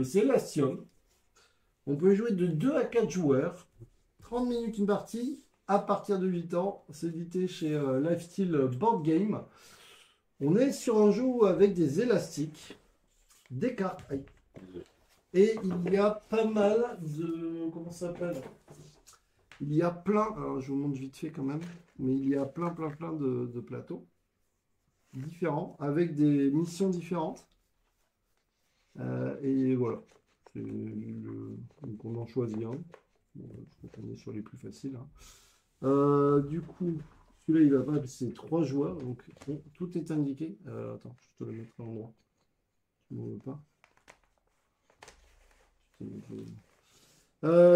Zélation. On peut jouer de 2 à 4 joueurs. 30 minutes une partie. À partir de 8 ans. C'est édité chez Lifestyle Board Game. On est sur un jeu avec des élastiques, des cartes. Aïe. Et il y a pas mal de... Comment ça s'appelle? Il y a plein... Alors je vous montre vite fait quand même. Mais il y a plein de plateaux différents, avec des missions différentes. Et voilà. Donc on en choisit un. Bon, je crois qu'on est sur les plus faciles. Hein. Du coup, celui-là il va pas, c'est 3 joueurs. Donc bon, tout est indiqué. Attends, je te le mettrai en droit. Tu ne veux pas.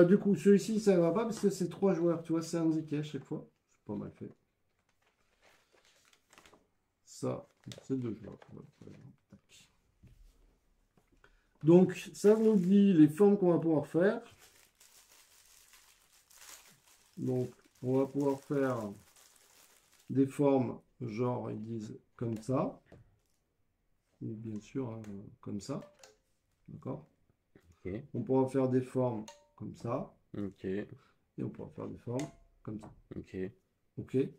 Du coup, celui-ci ça va pas parce que c'est 3 joueurs. Tu vois, c'est indiqué à chaque fois. C'est pas mal fait. Ça, c'est 2 joueurs. Donc, ça nous dit les formes qu'on va pouvoir faire. Donc, on va pouvoir faire des formes, genre, ils disent comme ça. Et bien sûr, hein, comme ça. D'accord? Okay. On pourra faire des formes comme ça. Ok. Et on pourra faire des formes comme ça. Ok. Ok. Et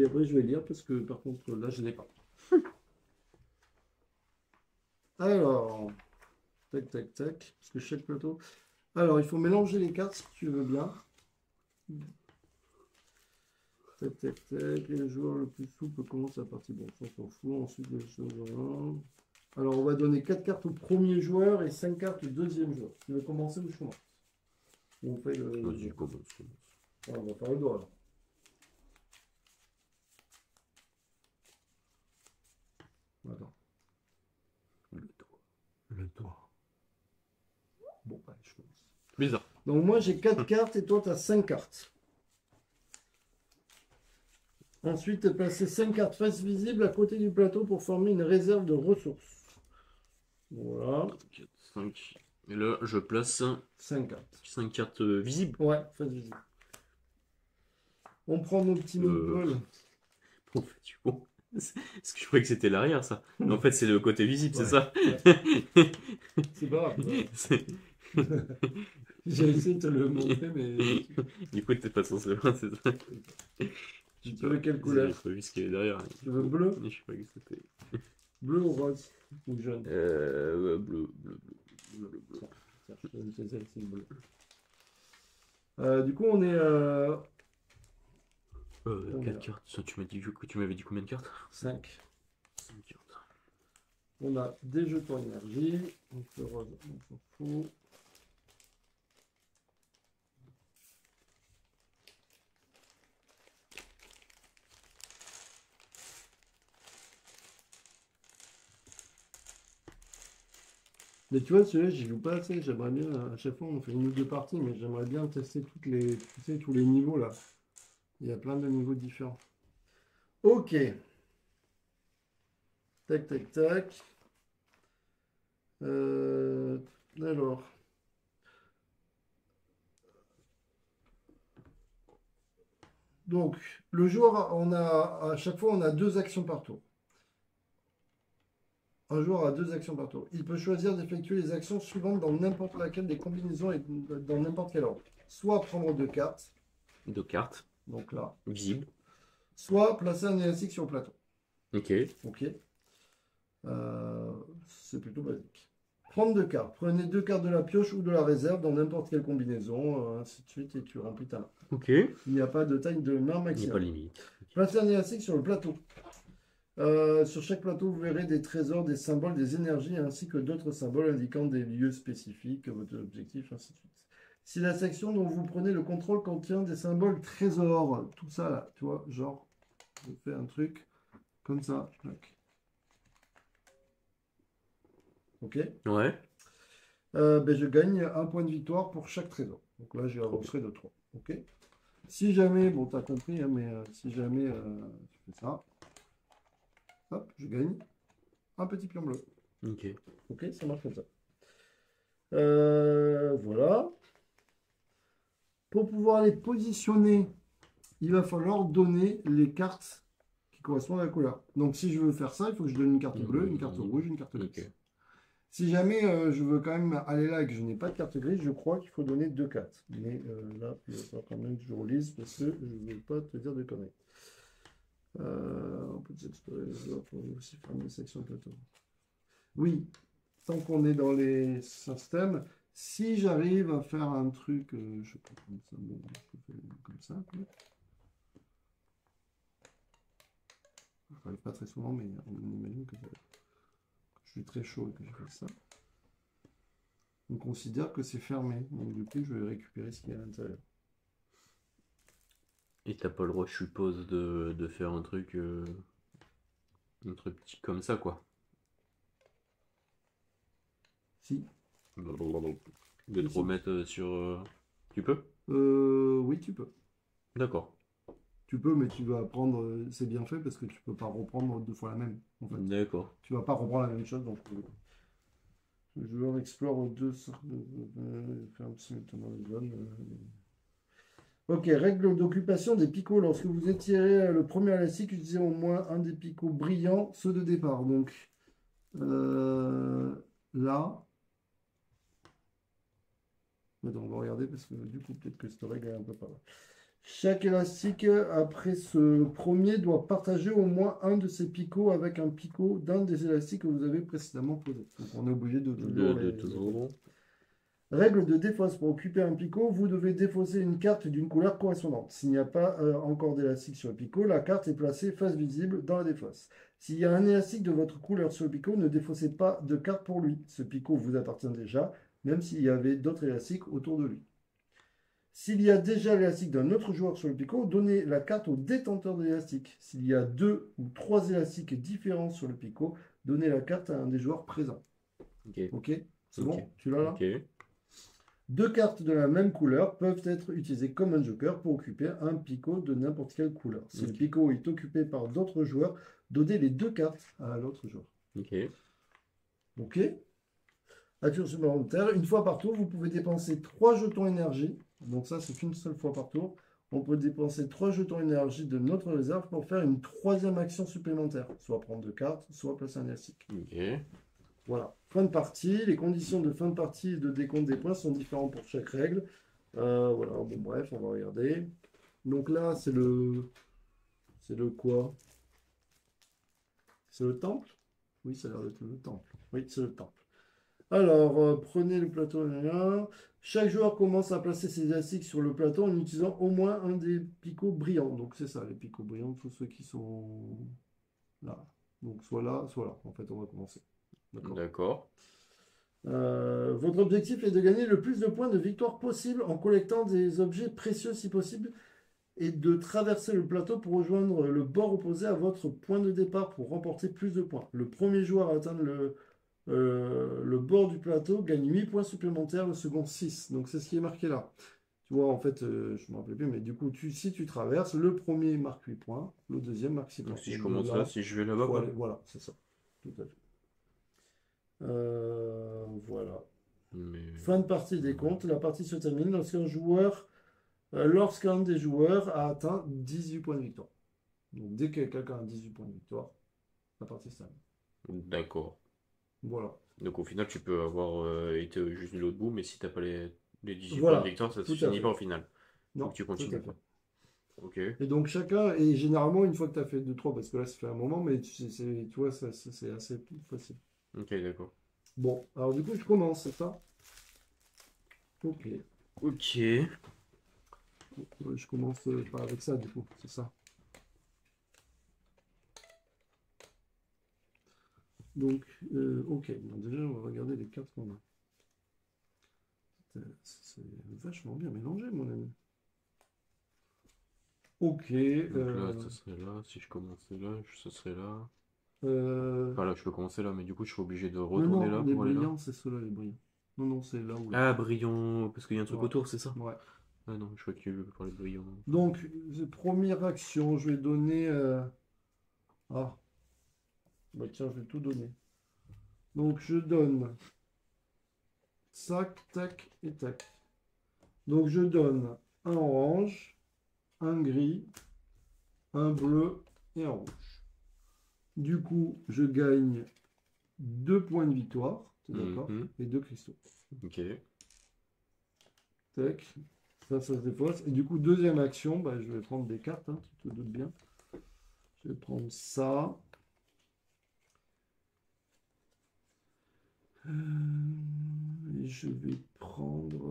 après, je vais lire parce que, par contre, là, je n'ai pas. Alors, tac, tac, tac. Parce que chaque plateau... Alors, il faut mélanger les cartes si tu veux bien. Tac, tac, tac. Et le joueur le plus souple commence la partie. Bon, ça, on s'en fout. Ensuite, les joueurs... Alors, on va donner 4 cartes au premier joueur et 5 cartes au deuxième joueur. Tu veux commencer ou je commence? On fait le... Vas-y, commence. Ah, on va faire le doigt, là. Attends. Le doigt. Le doigt. Bon, allez, je commence. Bizarre. Donc, moi, j'ai 4 cartes et toi, tu as 5 cartes. Ensuite, placer 5 cartes face visible à côté du plateau pour former une réserve de ressources. Voilà. 4, 5. Et là, je place 5 cartes. 5 cartes visibles. Ouais, face visible. On prend nos petits meeples. En fait, du coup, parce que je croyais que c'était l'arrière, ça. Mais en fait, c'est le côté visible, Ouais, c'est ça? ouais. C'est pas grave. C'est- J'ai essayé de te le montrer, mais... Du coup, t'es pas censé le voir, c'est ça? Tu veux quelle couleur? J'ai pas vu ce qu'il y avait derrière. Tu veux bleu? Je sais pas que c'était. Bleu ou rose? Ou jaune? Bleu. C'est le bleu. Du coup, on est... 4 cartes. Ça, tu m'avais dit combien de cartes? 5. 5 cartes. On a des jetons énergie. Donc le rose, on s'en fout. Mais tu vois, celui-là, j'y joue pas assez. J'aimerais bien, à chaque fois, on fait une ou deux parties, mais j'aimerais bien tester toutes les, tu sais, tous les niveaux là. Il y a plein de niveaux différents. Ok. Tac, tac, tac. Alors. Donc, le joueur, on a, à chaque fois, on a 2 actions par tour. Un joueur a 2 actions par tour. Il peut choisir d'effectuer les actions suivantes dans n'importe laquelle des combinaisons et dans n'importe quel ordre. Soit prendre 2 cartes. 2 cartes. Donc là. Visibles. Soit placer un élastique sur le plateau. Ok. Ok. C'est plutôt basique. Prendre 2 cartes. Prenez 2 cartes de la pioche ou de la réserve dans n'importe quelle combinaison, ainsi de suite, et tu remplis ta main. Ok. Il n'y a pas de taille de main Il n'y a maximum. pas de limite. Placer un élastique sur le plateau. Sur chaque plateau, vous verrez des trésors, des symboles, des énergies, ainsi que d'autres symboles indiquant des lieux spécifiques, votre objectif, ainsi de suite. Si la section dont vous prenez le contrôle contient des symboles trésors, tout ça là, tu vois, genre, je fais un truc comme ça. Ok. Ouais. Ben, je gagne un point de victoire pour chaque trésor. Donc là, j'ai avancé de 3. Ok. Si jamais, bon, tu as compris, hein, mais si jamais tu fais ça, hop, je gagne un petit pion bleu. Ok. Ok, ça marche comme ça. Voilà. Pour pouvoir les positionner, il va falloir donner les cartes qui correspondent à la couleur. Donc si je veux faire ça, il faut que je donne une carte bleue, une carte rouge, une carte verte. Ok. Si jamais je veux quand même aller là et que je n'ai pas de carte grise, je crois qu'il faut donner 2 cartes. Mais là, il va falloir quand même que je relise parce que je ne veux pas te dire de conneries. On peut explorer les joueurs pour aussi faire une section de plateau. Oui, tant qu'on est dans les systèmes, si j'arrive à faire un truc, je sais pas comme ça, bon, je fais comme ça. Je n'arrive pas très souvent, mais on imagine que je suis très chaud et que je fais ça. On considère que c'est fermé, donc du coup je vais récupérer ce qu'il y a à l'intérieur. Et t'as pas le droit, je suppose, de faire un truc petit comme ça, quoi. Si. De te Si. remettre sur... Tu peux? Oui, tu peux. D'accord. Tu peux, mais tu vas apprendre, c'est bien fait parce que tu peux pas reprendre 2 fois la même. En fait. D'accord. Tu vas pas reprendre la même chose, donc le joueur explore deux faire un petit dans les zones. Ok, règle d'occupation des picots. Lorsque vous étirez le premier élastique, utilisez au moins un des picots brillants, ceux de départ. Donc là. Attends, on va regarder parce que du coup, peut-être que cette règle est un peu pas là. Chaque élastique, après ce premier, doit partager au moins un de ses picots avec un picot d'un des élastiques que vous avez précédemment posé. Donc on est obligé de toujours De toujours. Règle de défausse. Pour occuper un picot, vous devez défausser une carte d'une couleur correspondante. S'il n'y a pas encore d'élastique sur le picot, la carte est placée face visible dans la défausse. S'il y a un élastique de votre couleur sur le picot, ne défaussez pas de carte pour lui. Ce picot vous appartient déjà, même s'il y avait d'autres élastiques autour de lui. S'il y a déjà l'élastique d'un autre joueur sur le picot, donnez la carte au détenteur de l'élastique. S'il y a 2 ou 3 élastiques différents sur le picot, donnez la carte à un des joueurs présents. Ok. Ok, c'est Ok. bon? Tu l'as là? Ok. 2 cartes de la même couleur peuvent être utilisées comme un joker pour occuper un picot de n'importe quelle couleur. Si le picot est occupé par d'autres joueurs, donnez les 2 cartes à l'autre joueur. Ok. Ok. Action supplémentaire. Une fois par tour, vous pouvez dépenser 3 jetons énergie. Donc ça, c'est qu'une seule fois par tour. On peut dépenser 3 jetons énergie de notre réserve pour faire une 3e action supplémentaire. Soit prendre 2 cartes, soit placer un élastique. Ok. Voilà. Fin de partie. Les conditions de fin de partie et de décompte des points sont différentes pour chaque règle. Voilà. Bon, bref, on va regarder. Donc là, c'est le... C'est le quoi? C'est le temple? Oui, ça a l'air d'être le temple. Oui, c'est le temple. Alors, prenez le plateau. Chaque joueur commence à placer ses élastiques sur le plateau en utilisant au moins un des picots brillants. Donc, c'est ça, les picots brillants, tous ceux qui sont là. Donc, soit là, soit là. En fait, on va commencer. D'accord. Votre objectif est de gagner le plus de points de victoire possible en collectant des objets précieux si possible et de traverser le plateau pour rejoindre le bord opposé à votre point de départ pour remporter plus de points. Le premier joueur à atteindre le bord du plateau gagne 8 points supplémentaires, le second 6. Donc c'est ce qui est marqué là. Tu vois, en fait, je ne me rappelle plus, mais du coup, si tu traverses, le premier marque 8 points, le deuxième marque 6 points. Donc si je commence là, si je vais là-bas, quoi. Voilà, c'est ça. Tout à fait. Voilà. Mais... Fin de partie des comptes. La partie se termine lorsqu'un des joueurs a atteint 18 points de victoire. Donc dès que quelqu'un a 18 points de victoire, la partie se termine. D'accord. Voilà. Donc au final, tu peux avoir été juste de l'autre bout, mais si t'as pas les 18 Voilà, points de victoire, ça tout se à finit fait. pas au final. Faut Non, que tu tout à continues. fait. Ok. Et donc chacun, et généralement une fois que tu as fait 2-3, parce que là ça fait un moment, mais tu vois, c'est assez facile. Ok, d'accord. Bon, alors du coup je commence, c'est ça? Ok. Ok. Je commence pas avec ça du coup, c'est ça. Donc, ok. Donc déjà on va regarder les cartes qu'on a. C'est vachement bien mélangé mon ami. Ok. Donc là, ça serait là. Si je commençais là, ça serait là. Enfin là, je peux commencer là, mais du coup, je suis obligé de retourner non, là les pour aller là. brillants, c'est ceux-là, les brillants. Non, non, c'est là ou là. Ah, brillant, parce qu'il y a un truc Ouais. autour, c'est ça? Ouais. Ah non, je crois que tu veux parler de brillant. Donc, première action, je vais donner... Ah, bah tiens, je vais tout donner. Donc, je donne... Tac, tac et tac. Donc, je donne un orange, un gris, un bleu et un rouge. Du coup, je gagne 2 points de victoire. t'es d'accord? Et 2 cristaux. Ok. Tac. Ça se défausse. Et du coup, deuxième action, bah, je vais prendre des cartes, hein, tu te doutes bien. Je vais prendre ça. Et je vais prendre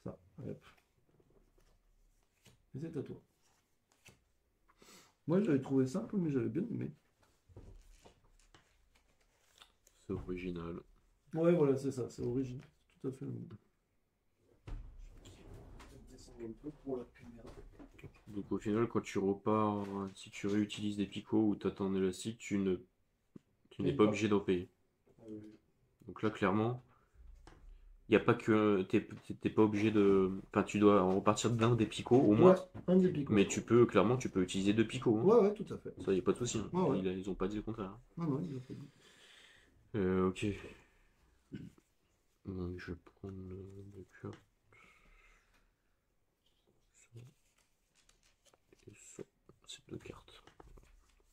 ça. Hop. Et c'est à toi. Moi, j'avais trouvé simple, mais j'avais bien aimé. C'est original. Ouais, voilà, c'est ça, c'est original. Tout à fait le même. Un peu pour la première. Donc au final, quand tu repars, si tu réutilises des picots ou t'attends un élastique, tu n'es pas obligé d'en payer. Donc là, clairement, il n'y a pas que. T'es pas obligé de. Enfin, tu dois en repartir d'un des picots au moins. Ouais, un des picots. Mais tu peux, clairement, tu peux utiliser 2 picots. Hein. Ouais, tout à fait. Ça, il n'y a pas de souci. Hein. Ouais, ouais. Ils ont pas dit le contraire. Hein. Non, ils ont pas dit. Ok. Donc je vais prendre le cœur. Ça. Et ça. C'est 2 cartes.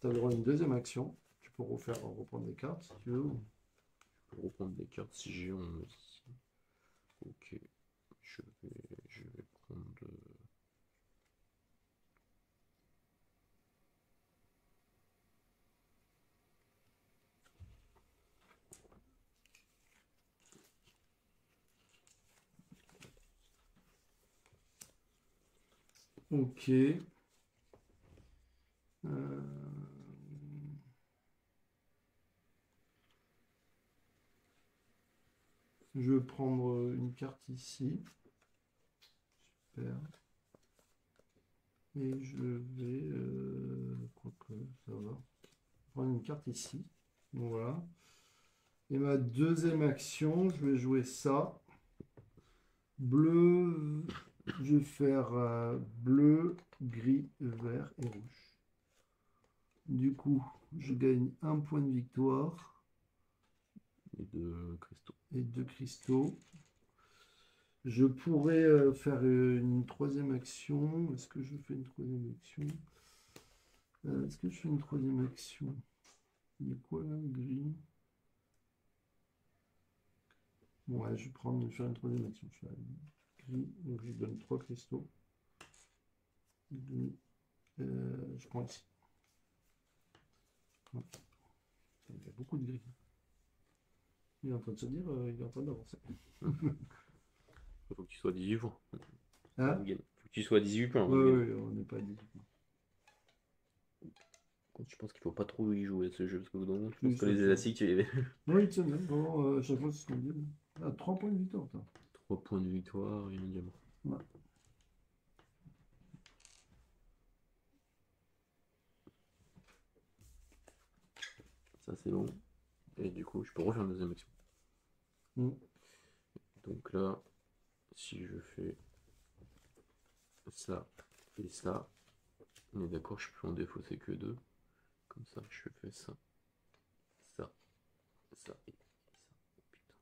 Tu as le droit à une deuxième action. Tu peux reprendre des cartes si tu veux. Je peux reprendre des cartes si j'ai envie. Ok. Je vais prendre. Ok. Je vais prendre une carte ici. Super. Et je vais... quoique, ça va. Prendre une carte ici. Donc voilà. Et ma deuxième action, je vais jouer ça. Bleu. Je vais faire bleu, gris, vert et rouge. Du coup, je gagne un point de victoire. Et 2 cristaux. Et 2 cristaux. Je pourrais faire une troisième action. Est-ce que je fais une troisième action? Est-ce que je fais une troisième action? Il y a quoi là? Gris. Bon, ouais, je vais faire une troisième action. Je fais gris, donc je lui donne 3 cristaux. Gris. Je prends ici. Ouais. Il y a beaucoup de gris. Il est en train de se dire, il est en train d'avancer. Il faut que tu sois à 18 points. Hein? Il faut que tu sois à 18 points. Oui, on n'est pas à 18 points. Je pense qu'il faut pas trop y jouer à ce jeu parce que je Oui, pense que ça, les ça. élastiques, tu les. Oui, c'est même. Bon, chaque fois, c'est ce qu'on dit. Ah, 3 points de victoire, toi. 3 points de victoire et un diamant. Ouais. Ça c'est bon. Et du coup, je peux refaire une deuxième action. Donc là, si je fais ça et ça, on est d'accord, je peux en défausser que 2. Comme ça, je fais ça, ça, ça et ça. Putain.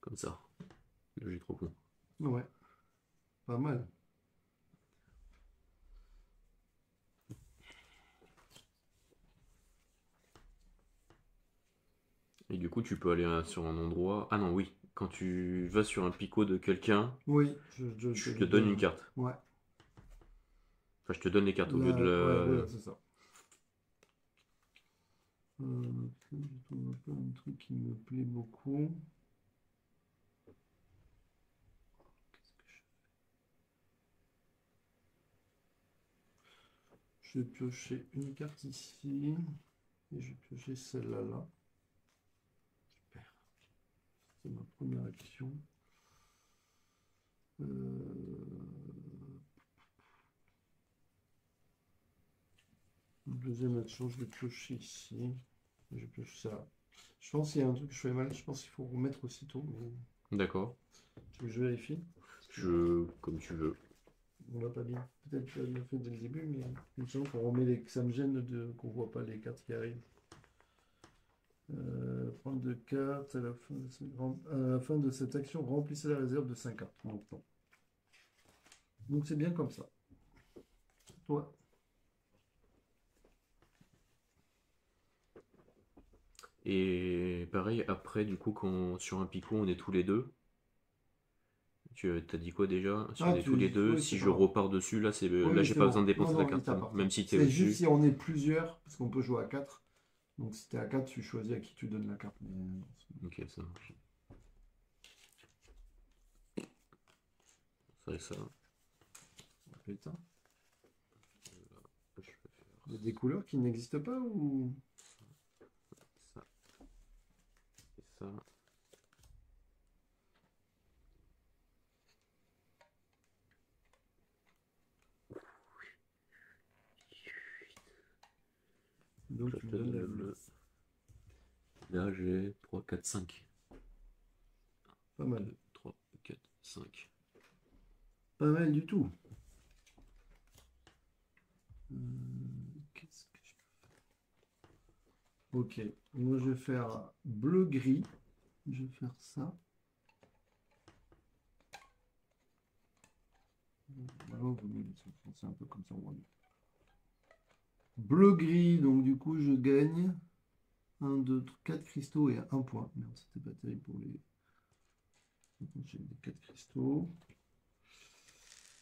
Comme ça. Là, j'ai 3 points. Ouais. Pas mal. Et du coup, tu peux aller sur un endroit. Ah non, oui. Quand tu vas sur un picot de quelqu'un, Oui, je te donne une carte. Ouais. Enfin, je te donne les cartes au lieu de la. Ouais, voilà, c'est ça. Je trouve pas un truc qui me plaît beaucoup. Je vais piocher une carte ici. Et je vais piocher celle-là là. Super. C'est ma première action. Deuxième action, je vais piocher ici. Je pioche ça. Je pense qu'il y a un truc que je fais mal. Je pense qu'il faut remettre aussitôt. D'accord. Tu veux que je vérifie? Comme tu veux. On l'a pas bien. Peut-être que tu l'as bien fait dès le début, mais il me semble qu'on remet les. Ça me gêne qu'on voit pas les cartes qui arrivent. Prendre 2 cartes à la fin de cette action, remplissez la réserve de 5 cartes. Donc c'est bien comme ça. Toi. Et pareil, après, du coup, quand sur un picot, on est tous les deux. Tu t'as dit quoi déjà? Si on Ah, est tous les deux, oui, si c'est pas je grave. repars dessus, là, là Oui, j'ai c'est pas besoin bon. de Non, dépenser la non, il carte, hein, t'appartient. même si t'es C'est juste au-dessus. si on est plusieurs, parce qu'on peut jouer à 4. Donc si t'es à 4, tu choisis à qui tu donnes la carte. Mais, non, Ok, ça marche. Ça et ça. putain. Je vais faire Il y a des couleurs qui n'existent pas ou... ça et ça. Donc Là, tu je me te donnes donne la le bleue. bleu. Là, j'ai 3, 4, 5. Pas mal. 2, 3, 4, 5. Pas mal du tout. Qu'est-ce que je peux faire? Ok. Moi je vais faire bleu-gris. Je vais faire ça. Voilà, c'est un peu comme ça. Bleu-gris, donc du coup je gagne 1, 2, 4 cristaux et 1 point. Merde, c'était pas terrible pour les... J'ai des 4 cristaux.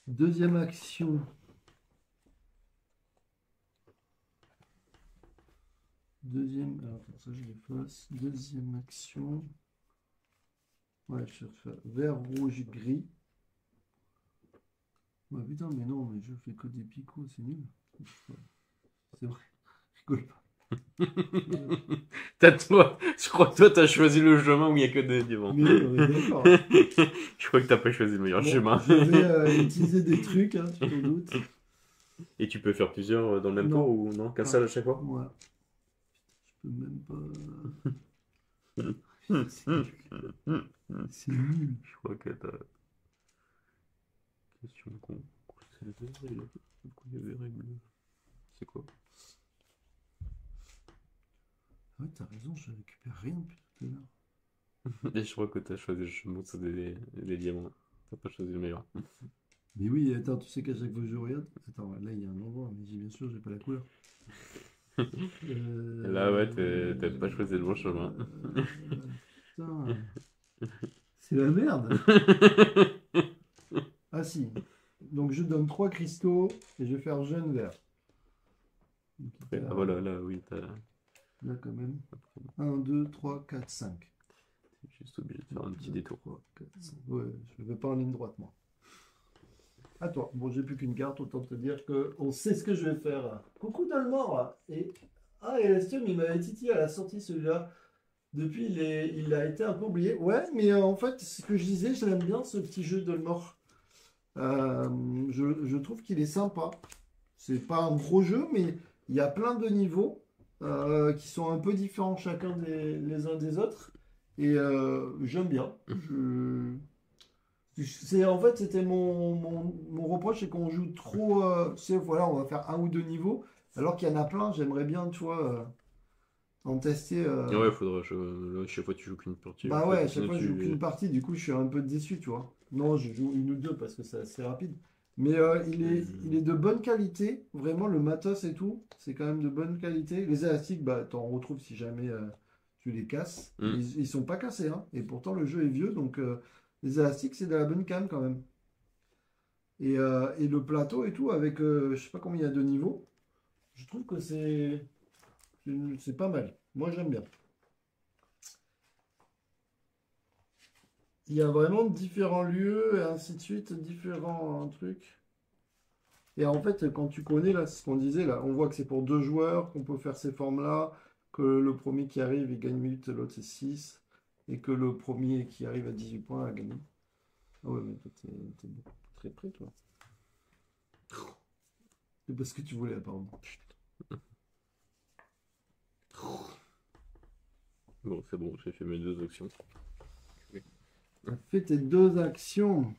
Deuxième action. Deuxième... Alors, attends, ça je l'efface. Deuxième action. Ouais, je vais faire vert, rouge, gris. Ouais, putain, mais non, mais je fais que des picots, c'est nul. C'est vrai, rigole pas. Toi, je crois que toi, t'as choisi le chemin où il n'y a que des diamants. Mais oui, on est d'accord. Je crois que t'as pas choisi le meilleur Bon, chemin. je vais utiliser des trucs, hein, tu t'en doutes. Et tu peux faire plusieurs dans le même tour Non, ou non? Qu'un ah, seul à chaque fois? ouais, je peux même pas. C'est nul. Je crois que t'as. Question con. C'est le vert et pourquoi il y avait règle? C'est quoi? Ah ouais, t'as raison, je récupère rien depuis tout à l'heure. Et je crois que t'as choisi le chemin sur des diamants. T'as pas choisi le meilleur. Mais oui, attends, tu sais qu'à chaque fois que je regarde. Attends, là il y a un endroit, mais bien sûr, j'ai pas la couleur. Là, ouais, t'as pas choisi le bon chemin. Putain, c'est la merde. Ah si. Donc je donne 3 cristaux et je vais faire jaune vert. Donc, Ah voilà, là, oui, t'as. là quand même. 1, 2, 3, 4, 5. T'es juste obligé de faire un petit détour. 3, 4, 5. Ouais, je ne vais pas en ligne droite, moi. À toi. Bon, j'ai plus qu'une carte, autant te dire que on sait ce que je vais faire. Coucou Dalmor. Et Elestium, il m'avait titillé à la sortie celui-là. Depuis, il a été un peu oublié. Ouais, mais en fait, ce que je disais, j'aime bien ce petit jeu Dalmor. Je trouve qu'il est sympa. C'est pas un gros jeu, mais il y a plein de niveaux qui sont un peu différents chacun les uns des autres. Et j'aime bien. En fait, c'était mon reproche, c'est qu'on joue trop. Tu sais, voilà, on va faire un ou deux niveaux, alors qu'il y en a plein. J'aimerais bien, tu vois, en tester. Ouais, faudra. Là, chaque fois, tu joues qu'une partie. En Bah fait, ouais, à et chaque sinon, fois, je joue tu. qu'une partie. Du coup, je suis un peu déçu, tu vois. Non, je joue une ou deux parce que c'est assez rapide. Mais il est de bonne qualité. Vraiment, le matos et tout, c'est quand même de bonne qualité. Les élastiques, bah, t'en retrouves si jamais tu les casses. Hmm. Ils sont pas cassés, hein. Et pourtant, le jeu est vieux, donc les élastiques, c'est de la bonne cam quand même. Et le plateau et tout, avec je sais pas combien il y a de niveaux, je trouve que c'est pas mal. Moi, j'aime bien. Il y a vraiment différents lieux et ainsi de suite, différents trucs. Et en fait, quand tu connais, là, c'est ce qu'on disait, là, on voit que c'est pour deux joueurs, qu'on peut faire ces formes-là, que le premier qui arrive, il gagne 8, l'autre c'est 6, et que le premier qui arrive à 18 points a gagné. Ah ouais, mais toi, t'es beaucoup très près, toi. C'est parce que tu voulais, apparemment. Bon, c'est bon, j'ai fait mes deux actions. Tu as fait tes deux actions.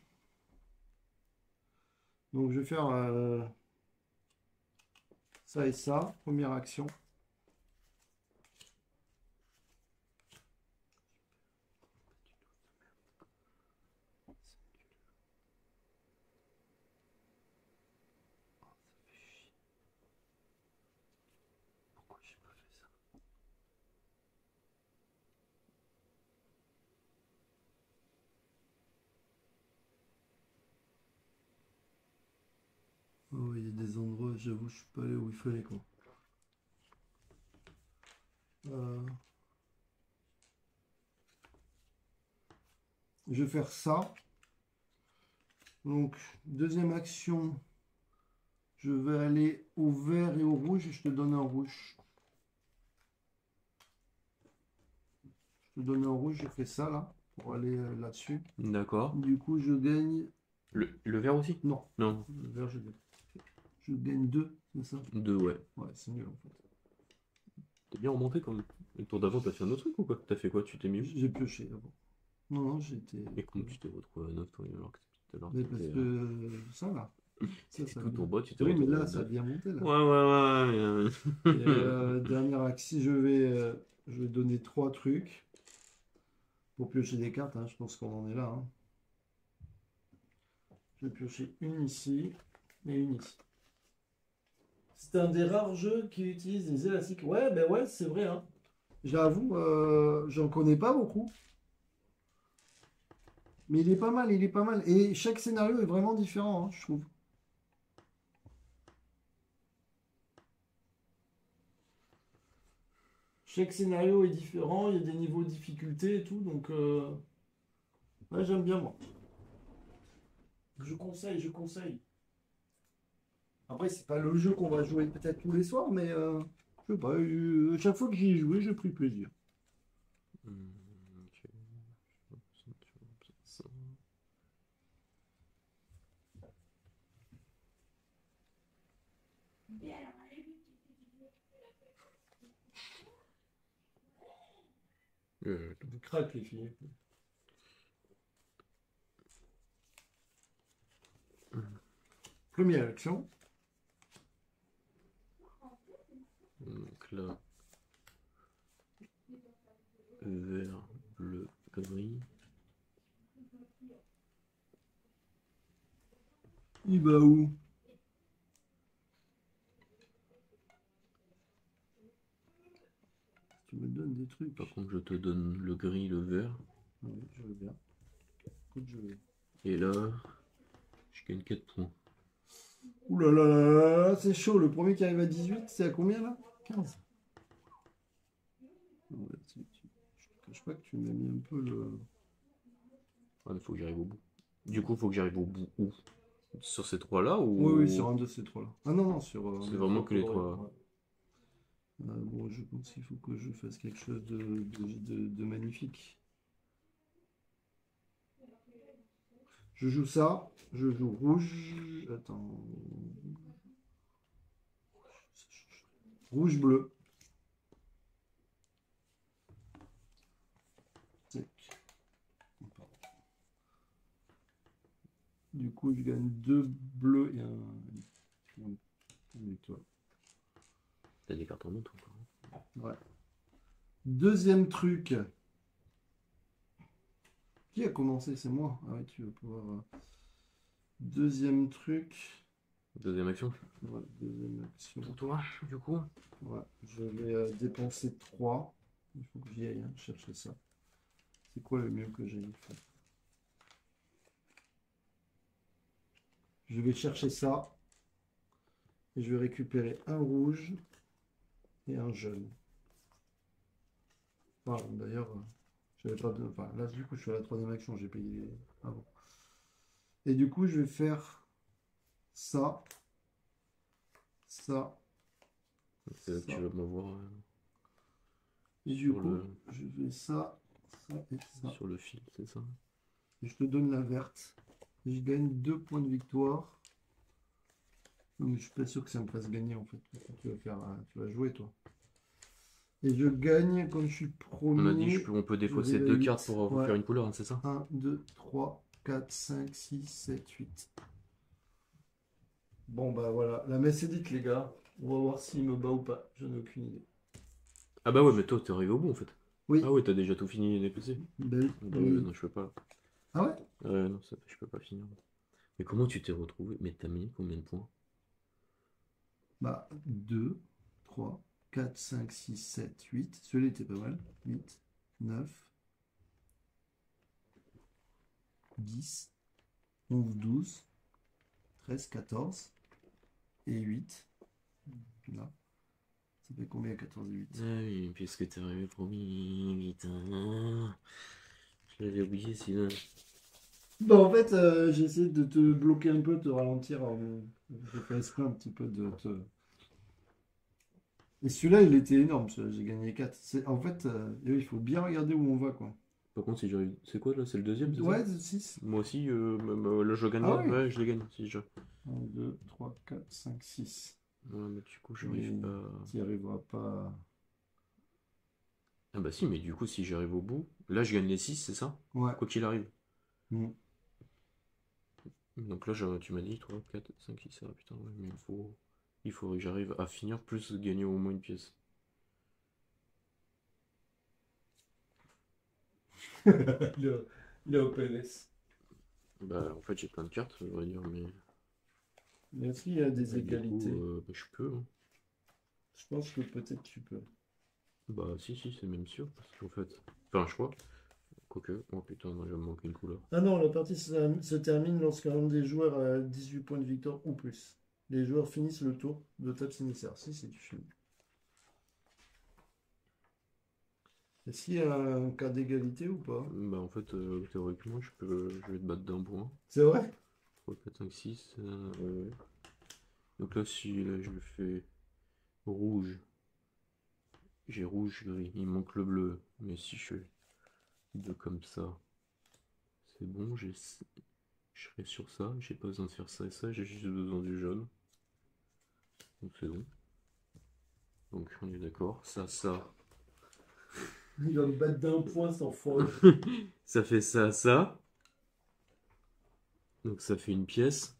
Donc, je vais faire ça et ça. Première action. Pourquoi j'ai pas fait ça? ouais, il y a des endroits, j'avoue, je suis pas allé où il fallait, quoi. Euh, je vais faire ça. Donc, deuxième action, je vais aller au vert et au rouge et je te donne un rouge. Je te donne un rouge, je fais ça là, pour aller là-dessus. D'accord. Du coup, je gagne. Le vert aussi? Non, Non. le vert, je gagne. Je gagne 2, c'est ça? 2, ouais. Ouais, c'est nul en fait. T'es bien remonté quand même. Le tour d'avant, t'as fait un autre truc ou quoi? T'as fait quoi? Tu t'es mis où? J'ai pioché avant. Non, non, j'étais. Et comment tu t'es retrouvé à 9 toi, alors que Mais parce t'étais, que ça là. Ça tout vient. en bas, tu t'es Oui, mais retrouvé là, à ça 9. vient monter là. Ouais, ouais, ouais. Et dernière action, je vais donner 3 trucs pour piocher des cartes. Hein, je pense qu'on en est là. Hein. Je vais piocher une ici et une ici. C'est un des rares jeux qui utilise des élastiques. Ouais, ben ouais, c'est vrai. Hein. J'avoue, j'en connais pas beaucoup. Mais il est pas mal, il est pas mal. Et chaque scénario est vraiment différent, hein, je trouve. Chaque scénario est différent, il y a des niveaux de difficulté et tout, donc ouais, j'aime bien moi. Je conseille, je conseille. Après, c'est pas le jeu qu'on va jouer peut-être tous les soirs, mais je sais pas, chaque fois que j'y ai joué, j'ai pris plaisir. Ok. Ça. Vous craque les filles. Première action. Donc là, vert, bleu, gris. Il va où? Tu me donnes des trucs. Par contre, je te donne le gris, le vert. Oui, je veux bien. Écoute, je veux. Et là, je gagne 4 points. Ouh là là là là, c'est chaud. Le premier qui arrive à 18, c'est à combien là? 15. Ouais, je te cache pas que tu m'as mis un peu le. Ah, mais faut que j'arrive au bout. Du coup, faut que j'arrive au bout où? Sur ces trois-là Oui, oui, ou sur un de ces trois-là. Ah non, non, sur. c'est Les vraiment trois que les colorés. trois? Ouais. Bon, je pense qu'il faut que je fasse quelque chose de magnifique. Je joue ça. Je joue rouge. Attends. Rouge-bleu. Tac. Du coup, je gagne 2 bleus et une victoire. T'as des cartes en main, toi, encore, hein. Ouais. Deuxième truc. Qui a commencé? C'est moi. Ah oui, tu vas pouvoir. Deuxième truc. Deuxième action. Ouais, deuxième action. Pour toi, du coup. Ouais, je vais dépenser 3. Il faut que j'y aille hein, chercher ça. C'est quoi le mieux que j'ai fait? Je vais chercher ça. Et je vais récupérer un rouge et un jaune. Enfin, d'ailleurs, j'avais pas de. Enfin, là, du coup, je suis à la troisième action. J'ai payé avant. Et du coup, je vais faire ça. Ça. C'est là que tu vas m'avoir Et du sur coup, le je fais ça, ça et ça. sur le fil, c'est ça? Et je te donne la verte. Et je gagne 2 points de victoire. Non, mais je suis pas sûr que ça me fasse gagner en fait. Tu vas faire, tu vas jouer toi. Et je gagne comme je suis On a dit premier. on peut défausser j'avais 2 8. cartes pour Ouais. faire une couleur, hein, c'est ça? 1, 2, 3, 4, 5, 6, 7, 8. Bon bah voilà, la messe est dite les gars. On va voir s'il me bat ou pas. Je n'ai aucune idée. Ah bah ouais, mais toi, t'es arrivé au bout en fait. Oui. Ah ouais, t'as déjà tout fini dépassé. Ben, Ah bah oui. ouais, non, je peux pas. Ah ouais? Non, ça, je peux pas finir. Mais comment tu t'es retrouvé? Mais t'as mis combien de points? Bah 2, 3, 4, 5, 6, 7, 8. Celui-là était pas mal. 8, 9, 10, 11, 12, 13, 14. et 8. Là. Ça fait combien 14 et 8? Ah oui, puisque t'es arrivé promis, putain. Je l'avais oublié sinon. Bah en fait, j'ai essayé de te bloquer un peu, de te ralentir. J'ai fait exprès un petit peu de te... Et celui-là, il était énorme, j'ai gagné 4. En fait, il faut bien regarder où on va, quoi. Par contre, si j'arrive. C'est quoi là? C'est le deuxième, c'est ça? Ouais, 6. Moi aussi, là je gagne. Ah oui. Ouais, je les gagne si je. 1, 2, 3, 4, 5, 6. Ouais, mais du coup, j'arrive pas. Tu n'y arriveras pas. Ah bah si, mais du coup, si j'arrive au bout, là je gagne les 6 c'est ça? Ouais. Quoi qu'il arrive. Mm. Donc là, tu m'as dit 3 4 5 6 ah putain, ouais, mais il faudrait que j'arrive à finir plus gagner au moins une pièce. Il est au PLS. Bah en fait, j'ai plein de cartes, je devrais dire, mais. Est-ce qu'il y a des Du coup, égalités? bah, je peux, hein. Je pense que peut-être tu peux. Bah si, c'est même sûr, parce qu'en fait. Enfin, je crois. Quoique, oh putain, moi, il va me manquer une couleur. Ah non, la partie se termine lorsqu'un des joueurs a 18 points de victoire ou plus. Les joueurs finissent le tour de table sinistre. Si, c'est du film. Est-ce qu'il y a un cas d'égalité ou pas? Bah en fait, théoriquement, je vais te battre d'un point. C'est vrai? 3 4 5 6 ouais. Donc là, si là, je le fais rouge, j'ai rouge, gris, il manque le bleu. Mais si je fais deux comme ça, c'est bon, je serai sur ça, j'ai pas besoin de faire ça et ça, j'ai juste besoin du jaune. Donc c'est bon. Donc on est d'accord, ça. Il va me battre d'un point sans foirer. Ça fait ça. Donc ça fait une pièce.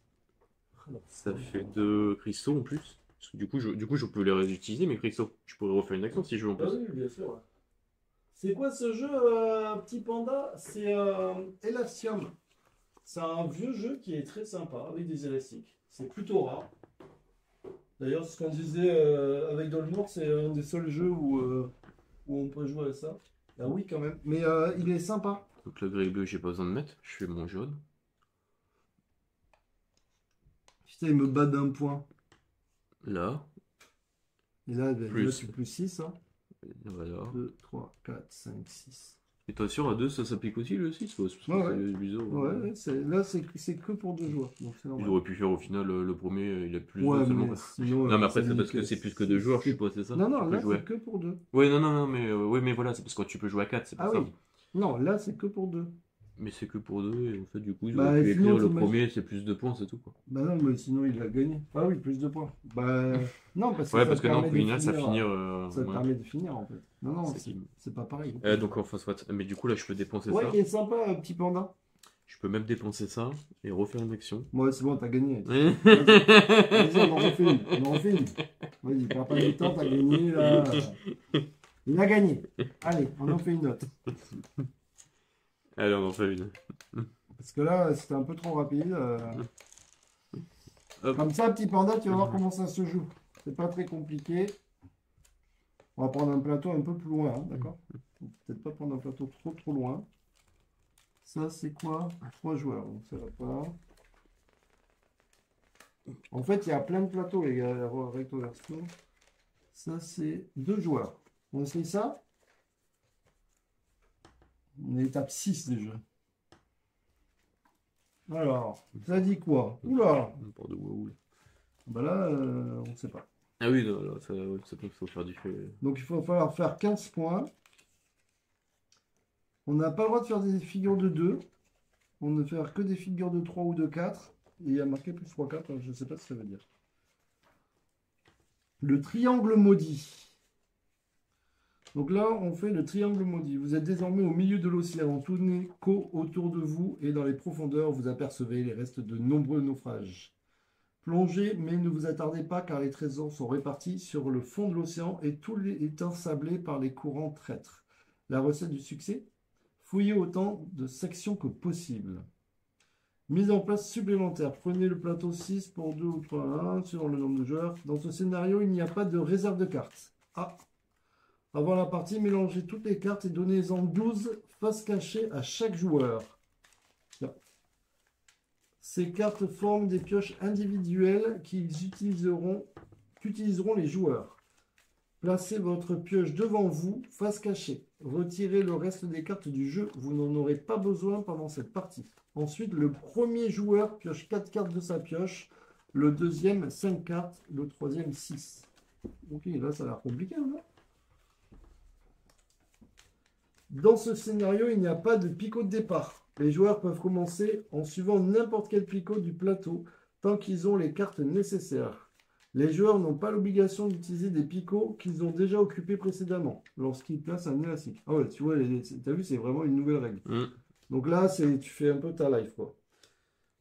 Ça fait deux cristaux en plus. Parce que du coup, je peux les réutiliser mes cristaux. Je pourrais refaire une action si je veux en Ah plus. oui, bien sûr. Ouais. C'est quoi ce jeu, petit panda? C'est Elastium. C'est un vieux jeu qui est très sympa avec des élastiques. C'est plutôt rare. D'ailleurs, ce qu'on disait avec Dolmore, c'est un des seuls jeux où on peut jouer à ça. Ah oui, quand même. Mais il est sympa. Donc le gris et bleu, j'ai pas besoin de mettre. Je fais mon jaune. Putain, il me bat d'un point. Là. Et là, Plus. tu plus 6. Hein. Voilà. 2, 3, 4, 5, 6. Et toi sûr à 2 ça s'applique aussi le 6 parce que Ouais, c'est bizarre. Ouais, là, c'est que pour 2 joueurs. Donc c'est Ils normal. auraient pu faire au final le premier, il a plus Ouais, de seulement. mais sinon, Non mais après ça c'est parce nique, que c'est plus que 2 joueurs, je suppose, c'est ça? Non, Tu non, peux là, jouer. c'est que pour 2. Ouais, non, mais ouais, mais voilà, c'est parce que tu peux jouer à 4 c'est pour Ah ça. oui. Non, là, c'est que pour 2. Mais c'est que pour 2 et en fait du coup ils Bah, auraient pu sinon, écrire le t'imagines- premier, c'est plus de points, c'est tout quoi. Bah non, mais sinon, il a gagné. Ah oui, plus de points. Bah, non, parce que Ouais, ça parce te que non, permet au de final ça finir. finir. Ça te Ouais. permet de finir, en fait. Non, non, C'est qui- c'est pas pareil. Donc enfin soit. Mais du coup là je peux dépenser Ouais, ça. il est sympa, petit panda. Je peux même dépenser ça et refaire une action. Moi, c'est bon, t'as gagné. Ouais. Vas-y, on en refait une. On en refait une. Vas-y, perds pas du temps, t'as gagné, là. Il a gagné. Allez, on en fait une autre. Allez, on en fait une. Parce que là, c'était un peu trop rapide. Hop. Comme ça, petit panda, tu vas voir comment ça se joue. C'est pas très compliqué. On va prendre un plateau un peu plus loin, hein, d'accord? Peut-être pas prendre un plateau trop loin. Ça, c'est quoi? 3 joueurs, donc ça va pas. En fait, il y a plein de plateaux, les gars, recto verso. Ça, c'est 2 joueurs. On essaye ça? On est étape 6 déjà. Alors, ça dit quoi? Oula! N'importe où. Bah là, on ne sait pas. Ah oui, non, là, ça, ouais, c'est qu'il faut faire du fait. Donc il va falloir faire 15 points. On n'a pas le droit de faire des figures de 2. On ne faire que des figures de 3 ou de 4. Et il y a marqué plus 3, 4. Je ne sais pas ce que ça veut dire. Le triangle maudit. Donc là, on fait le triangle maudit. Vous êtes désormais au milieu de l'océan. Tournez autour de vous et dans les profondeurs, vous apercevez les restes de nombreux naufrages. Plongez, mais ne vous attardez pas car les trésors sont répartis sur le fond de l'océan et tout est ensablé par les courants traîtres. La recette du succès? Fouillez autant de sections que possible. Mise en place supplémentaire. Prenez le plateau 6 pour 2 ou 3 1 selon le nombre de joueurs. Dans ce scénario, il n'y a pas de réserve de cartes. Ah. Avant la partie, mélangez toutes les cartes et donnez-en 12 faces cachées à chaque joueur. Tiens. Ces cartes forment des pioches individuelles qu'utiliseront les joueurs. Placez votre pioche devant vous, face cachée. Retirez le reste des cartes du jeu. Vous n'en aurez pas besoin pendant cette partie. Ensuite, le premier joueur pioche 4 cartes de sa pioche. Le deuxième, 5 cartes. Le troisième, 6. Ok, là, ça a l'air compliqué, non? Dans ce scénario, il n'y a pas de picot de départ. Les joueurs peuvent commencer en suivant n'importe quel picot du plateau tant qu'ils ont les cartes nécessaires. Les joueurs n'ont pas l'obligation d'utiliser des picots qu'ils ont déjà occupés précédemment lorsqu'ils placent un élastique. Ah ouais, tu vois, t'as vu, c'est vraiment une nouvelle règle. Donc là, tu fais un peu ta life, quoi.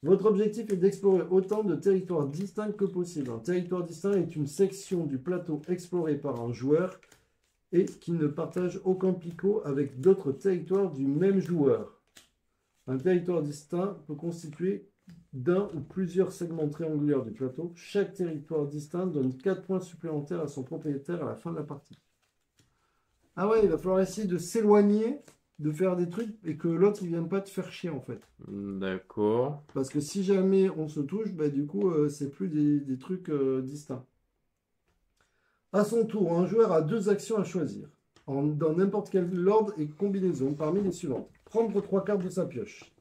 Votre objectif est d'explorer autant de territoires distincts que possible. Un territoire distinct est une section du plateau explorée par un joueur et qui ne partage aucun picot avec d'autres territoires du même joueur. Un territoire distinct peut constituer d'un ou plusieurs segments triangulaires du plateau. Chaque territoire distinct donne 4 points supplémentaires à son propriétaire à la fin de la partie. Ah ouais, il va falloir essayer de s'éloigner, de faire des trucs et que l'autre il vienne pas te faire chier en fait. D'accord. Parce que si jamais on se touche, bah, du coup c'est plus des trucs distincts. À son tour, un joueur a 2 actions à choisir, dans n'importe quel ordre et combinaison parmi les suivantes. Prendre 3 cartes de sa pioche.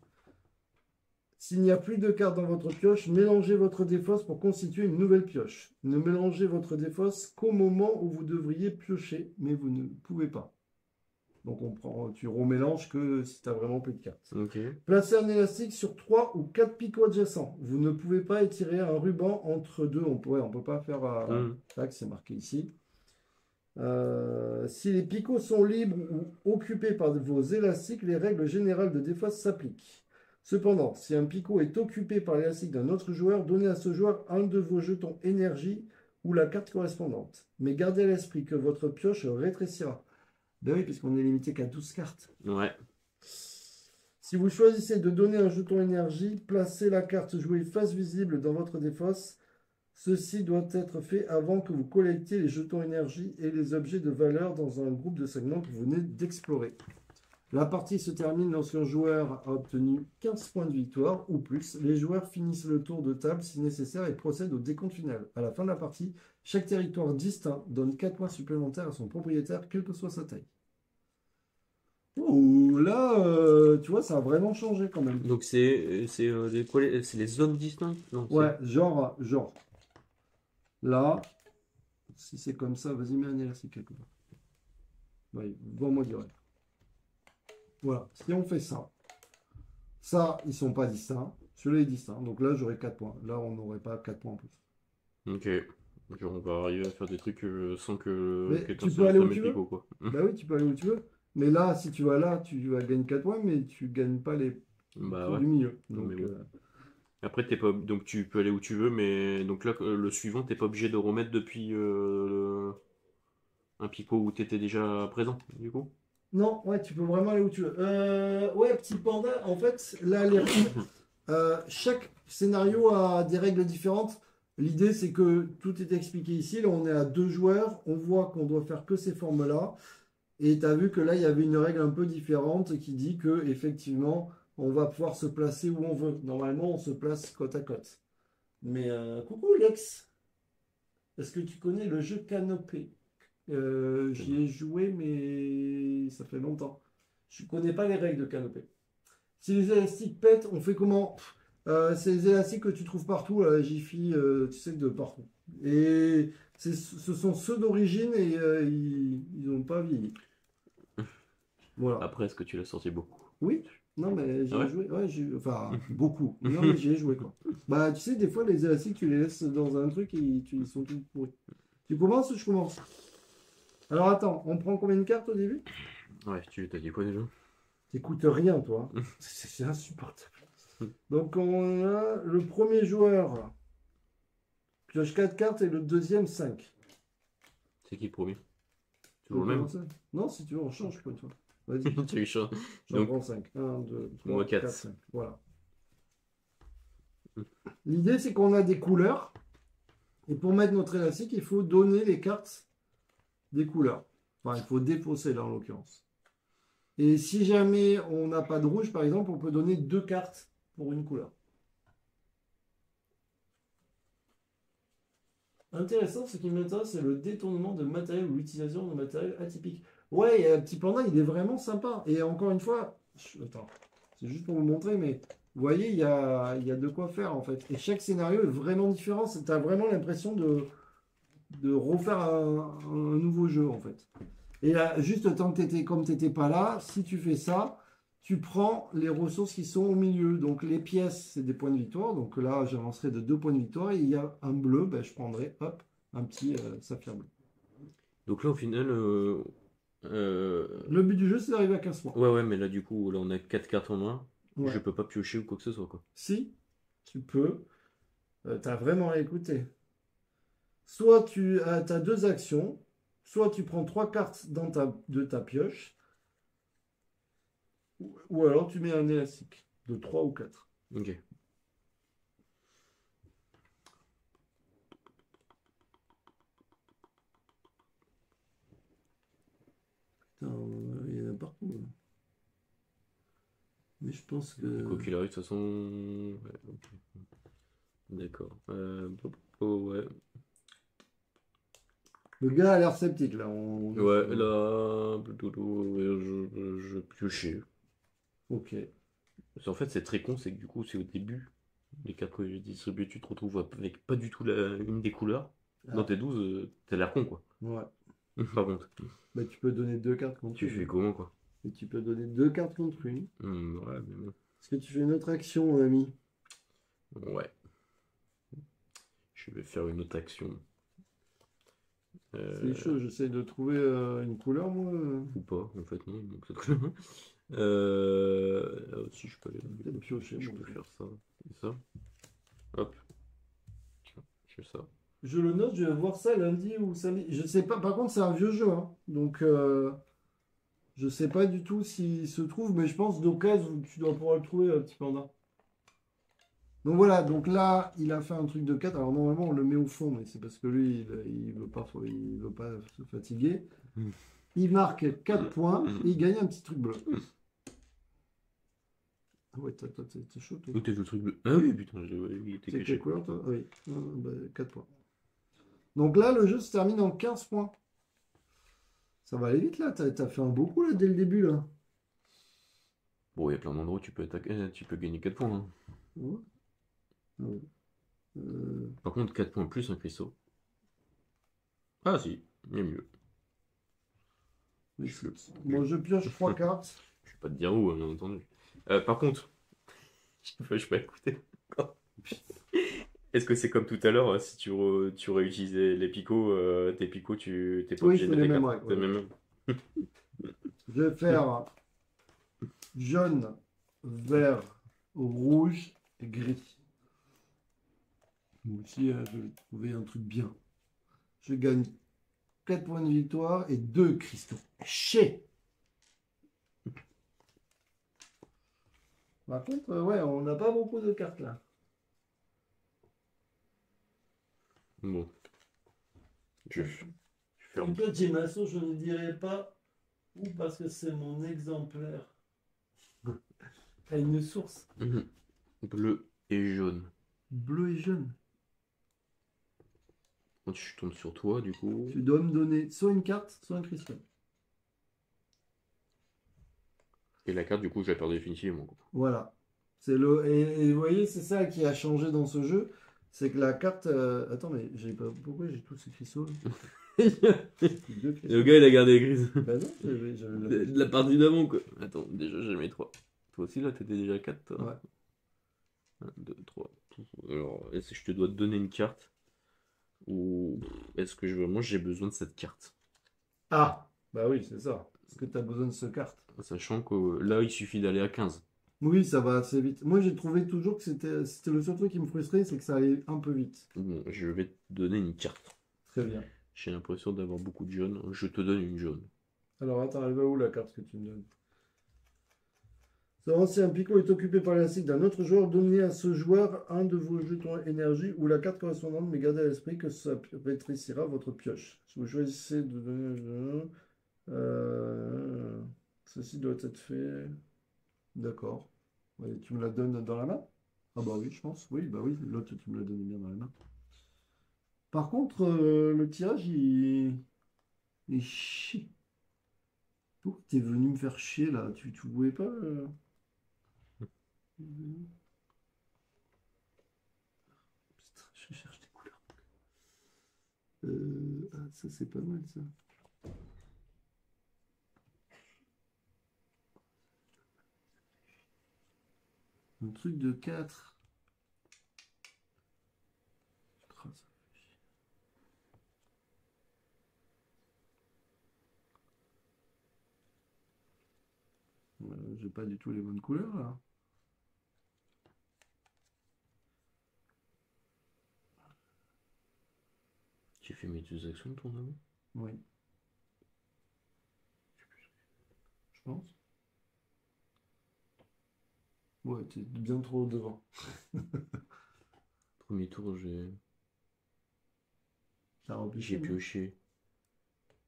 S'il n'y a plus de cartes dans votre pioche, mélangez votre défausse pour constituer une nouvelle pioche. Ne mélangez votre défausse qu'au moment où vous devriez piocher, mais vous ne pouvez pas. Donc tu remélanges que si tu n'as vraiment plus de cartes. Okay. Placez un élastique sur 3 ou 4 picots adjacents. Vous ne pouvez pas étirer un ruban entre deux. On ne peut pas faire... Tac, c'est marqué ici. Si les picots sont libres ou occupés par vos élastiques, les règles générales de défausse s'appliquent. Cependant, si un picot est occupé par l'élastique d'un autre joueur, donnez à ce joueur un de vos jetons énergie ou la carte correspondante. Mais gardez à l'esprit que votre pioche rétrécira. Ben oui, puisqu'on est limité qu'à 12 cartes. Ouais. Si vous choisissez de donner un jeton énergie, placez la carte jouée face visible dans votre défausse. Ceci doit être fait avant que vous collectiez les jetons énergie et les objets de valeur dans un groupe de segments que vous venez d'explorer. La partie se termine lorsqu'un joueur a obtenu 15 points de victoire ou plus. Les joueurs finissent le tour de table si nécessaire et procèdent au décompte final. À la fin de la partie, chaque territoire distinct donne 4 points supplémentaires à son propriétaire, quelle que soit sa taille. Oh, là, tu vois, ça a vraiment changé quand même. Donc c'est les zones distinctes? Non, ouais, genre. Là, si c'est comme ça, vas-y, mets un élastique quelque part. Oui, vends-moi direct. Voilà, si on fait ça, ils sont pas distincts. Celui-là est distinct. Donc là, j'aurai 4 points. Là, on n'aurait pas 4 points en plus. Ok. Genre, on va arriver à faire des trucs sans que quelqu'un se fasse le picot, quoi. Bah oui, tu peux aller où tu veux. Mais là, si tu vas là, tu vas gagner 4 points, mais tu gagnes pas les ouais. du milieu. Donc, bon. Après, donc tu peux aller où tu veux, mais donc là, le suivant, t'es pas obligé de remettre depuis un picot où tu étais déjà présent, du coup. Non, ouais, tu peux vraiment aller où tu veux. Ouais, petit panda, en fait, là, chaque scénario a des règles différentes. L'idée, c'est que tout est expliqué ici. Là, on est à 2 joueurs. On voit qu'on doit faire que ces formes-là. Et tu as vu que là, il y avait une règle un peu différente qui dit que effectivement, on va pouvoir se placer où on veut. Normalement, on se place côte à côte. Mais coucou Lex, est-ce que tu connais le jeu Canopée? J'y ai joué, mais ça fait longtemps. Je ne connais pas les règles de Canopée. Si les élastiques pètent, on fait comment? C'est les élastiques que tu trouves partout à la Jiffy, tu sais, de partout. Et ce sont ceux d'origine et ils n'ont pas vieilli. Voilà. Après, est-ce que tu l'as sorti beaucoup? Oui. Non, mais j'ai joué. Ouais, enfin, beaucoup. Non, mais j'y ai joué, quoi. Bah, tu sais, des fois, les élastiques, tu les laisses dans un truc et ils sont tous pourris. Tu commences ou je commence? Alors, attends, on prend combien de cartes au début? Ouais, tu t'as dit quoi déjà? T'écoutes rien, toi. C'est insupportable. Donc, on a le premier joueur pioche 4 cartes et le deuxième 5. C'est qui le premier? Toujours le même? Non, si tu veux, on change quoi, toi. Vas-y. Tu changes. J'en prends 5. 1, 2, 3, 4, 5. Voilà. L'idée, c'est qu'on a des couleurs. Et pour mettre notre élastique, il faut donner les cartes des couleurs. Enfin, il faut défausser là, en l'occurrence. Et si jamais on n'a pas de rouge, par exemple, on peut donner 2 cartes pour une couleur. Intéressant, ce qui m'intéresse, c'est le détournement de matériel ou l'utilisation de matériel atypique. Ouais, Petit Panda, il est vraiment sympa. Et encore une fois, attends, c'est juste pour vous montrer, mais vous voyez, il y a de quoi faire en fait. Et chaque scénario est vraiment différent. Tu as vraiment l'impression de refaire un nouveau jeu en fait. Et là, juste tant que comme tu n'étais pas là, si tu fais ça, tu prends les ressources qui sont au milieu. Donc les pièces, c'est des points de victoire. Donc là, j'avancerai de 2 points de victoire. Et il y a un bleu, ben, je prendrai, hop, un petit saphir bleu. Donc là, au final, Le but du jeu, c'est d'arriver à 15 points. ouais, ouais, mais là, du coup, là, on a 4 cartes en main. Je Ouais. peux pas piocher ou quoi que ce soit, quoi. Si, tu peux. Tu as vraiment à écouter. Soit tu as 2 actions, soit tu prends 3 cartes de ta pioche, ou alors tu mets un élastique de 3 ou 4. Ok. Putain, il y en a partout. Mais je pense Quoi que. qu'il arrive, de toute façon. Ouais, ok. D'accord. Ouais. Le gars a l'air sceptique là. Ouais, là. Je piochais. Ok. En fait, c'est très con, c'est que du coup, c'est au début. Les cartes que j'ai distribuées, tu te retrouves avec pas du tout une des couleurs. Dans Ah, tes 12, t'as l'air con, quoi. ouais. Par contre. Bah, tu peux donner 2 cartes contre Tu une. fais comment, quoi? Et tu peux donner 2 cartes contre une. Ouais, mais bon. Est-ce que tu fais une autre action, mon ami? Ouais. Je vais faire une autre action. C'est chaud, j'essaie de trouver une couleur, moi. Ou pas, en fait, non. Donc, si je peux aller dans Peut-être les piocher, je bon. peux faire ça et ça. Hop, tiens, je fais ça. Je le note, je vais voir ça lundi ou samedi. Je sais pas, par contre, c'est un vieux jeu, hein. Donc, je sais pas du tout s'il se trouve, mais je pense d'occasion, tu dois pouvoir le trouver, Petit Panda. Donc voilà, donc là, il a fait un truc de 4. Alors normalement, on le met au fond, mais c'est parce que lui, il veut pas se fatiguer. Mm. Il marque 4 points et il gagne un petit truc bleu. Ah ouais, t'es chaud, toi. Où t'as vu le truc bleu? Ah oui, putain, il était C'est quelle caché. couleur, toi? Ah oui, bah, 4 points. Donc là, le jeu se termine en 15 points. Ça va aller vite, là. T'as fait un beau coup, là, dès le début, là. Bon, il y a plein d'endroits où tu peux attaquer, tu peux gagner 4 points, hein. Ouais. Ah ouais. Par contre, 4 points plus un cristaux. Ah si, il y a mieux. Mais Je, je, bon, je pioche 3 cartes. je vais pas te dire où, hein, bien entendu. Par contre, je peux écouter. Est-ce que c'est comme tout à l'heure, si tu réutilisais les picots, tes picots, tu t'es pas Oui, obligé c'est de mettre les les mêmes cartes? règles. C'est Ouais. le même. Je vais faire jaune, vert, rouge et gris. Moi aussi, je vais trouver un truc bien. Je gagne 4 points de victoire et 2 cristaux. Chez. Par contre, ouais, on n'a pas beaucoup de cartes là. Bon, je ferme. Un petit maçon, je ne dirais pas où parce que c'est mon exemplaire. À une source. Mhm. Bleu et jaune. Bleu et jaune. Quand je tombe sur toi, du coup. Tu dois me donner soit une carte, soit un cristal. Et la carte, du coup, je la perds définitivement, quoi. Voilà. Et vous voyez, c'est ça qui a changé dans ce jeu. C'est que la carte. Attends, mais j'ai pas. Pourquoi j'ai tous ces cristaux là? Deux cristaux. Le gars, il a gardé les grises. Bah non, j'avais De la partie d'avant, quoi. Attends, déjà, j'ai mis 3. Toi aussi, là, t'étais déjà 4, toi. Ouais. 1, 2, 3. Alors, est-ce que je te dois te donner une carte? Ou est-ce que vraiment j'ai besoin de cette carte? Ah, bah oui, c'est ça. Est-ce que tu as besoin de ce carte? Sachant que là, il suffit d'aller à 15. Oui, ça va assez vite. Moi, j'ai trouvé toujours que c'était le seul truc qui me frustrait, c'est que ça allait un peu vite. Bon, je vais te donner une carte. Très bien. J'ai l'impression d'avoir beaucoup de jaunes. Je te donne une jaune. Alors, attends, elle va où la carte que tu me donnes? Savoir si un picot est occupé par l'élastique d'un autre joueur, donnez à ce joueur un de vos jetons énergie ou la carte correspondante, mais gardez à l'esprit que ça rétrécira votre pioche. Si vous choisissez de donner... ceci doit être fait... D'accord. Ouais, tu me la donnes dans la main? Ah bah oui, je pense. Oui, bah oui, l'autre, tu me la donnes bien dans la main. Par contre, le tirage, il est chier. Pourquoi t'es venu me faire chier là? Tu voulais pas. Putain, je cherche des couleurs. Ah, ça, c'est pas mal ça. Un truc de 4. J'ai pas du tout les bonnes couleurs là. J'ai fait mes 2 actions de ton ami. Oui, je pense. Ouais, t'es bien trop devant. Premier tour, j'ai T'as repêché, j'ai non? pioché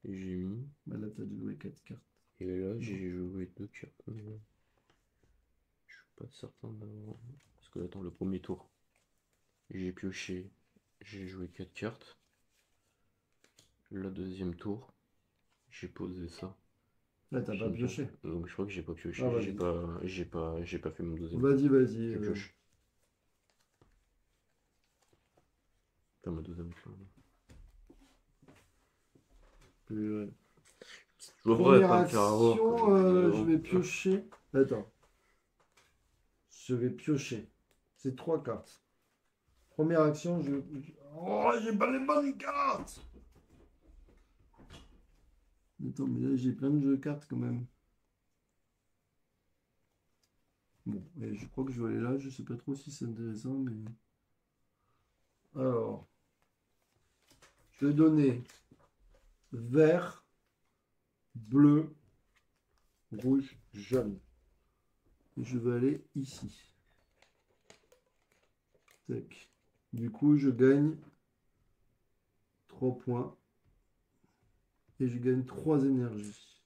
et j'ai mis. Bah là, t'as dû jouer 4 cartes. Et là, Non. j'ai joué 2 cartes. Mais je suis pas certain d'avoir. Parce que attends, le premier tour, j'ai pioché, j'ai joué 4 cartes. Le deuxième tour, j'ai posé ça. Là, t'as J'ai pas une carte. pioché. Donc je crois que j'ai pas Ah, pioché, vas-y. j'ai pas fait mon deuxième tour. Vas-y, vas-y. Je pioche. Pas ma deuxième action. Purée. Je vois Première pas me faire avoir. action, je vais piocher. Attends. Je vais piocher. C'est 3 cartes. Première action, Oh, j'ai pas les bonnes cartes! Attends, mais là, j'ai plein de jeux de cartes quand même. Bon, et je crois que je vais aller là. Je sais pas trop si c'est intéressant, mais... Alors, je vais donner vert, bleu, rouge, jaune. Et je vais aller ici. Tac. Du coup, je gagne 3 points. Et je gagne 3 énergies.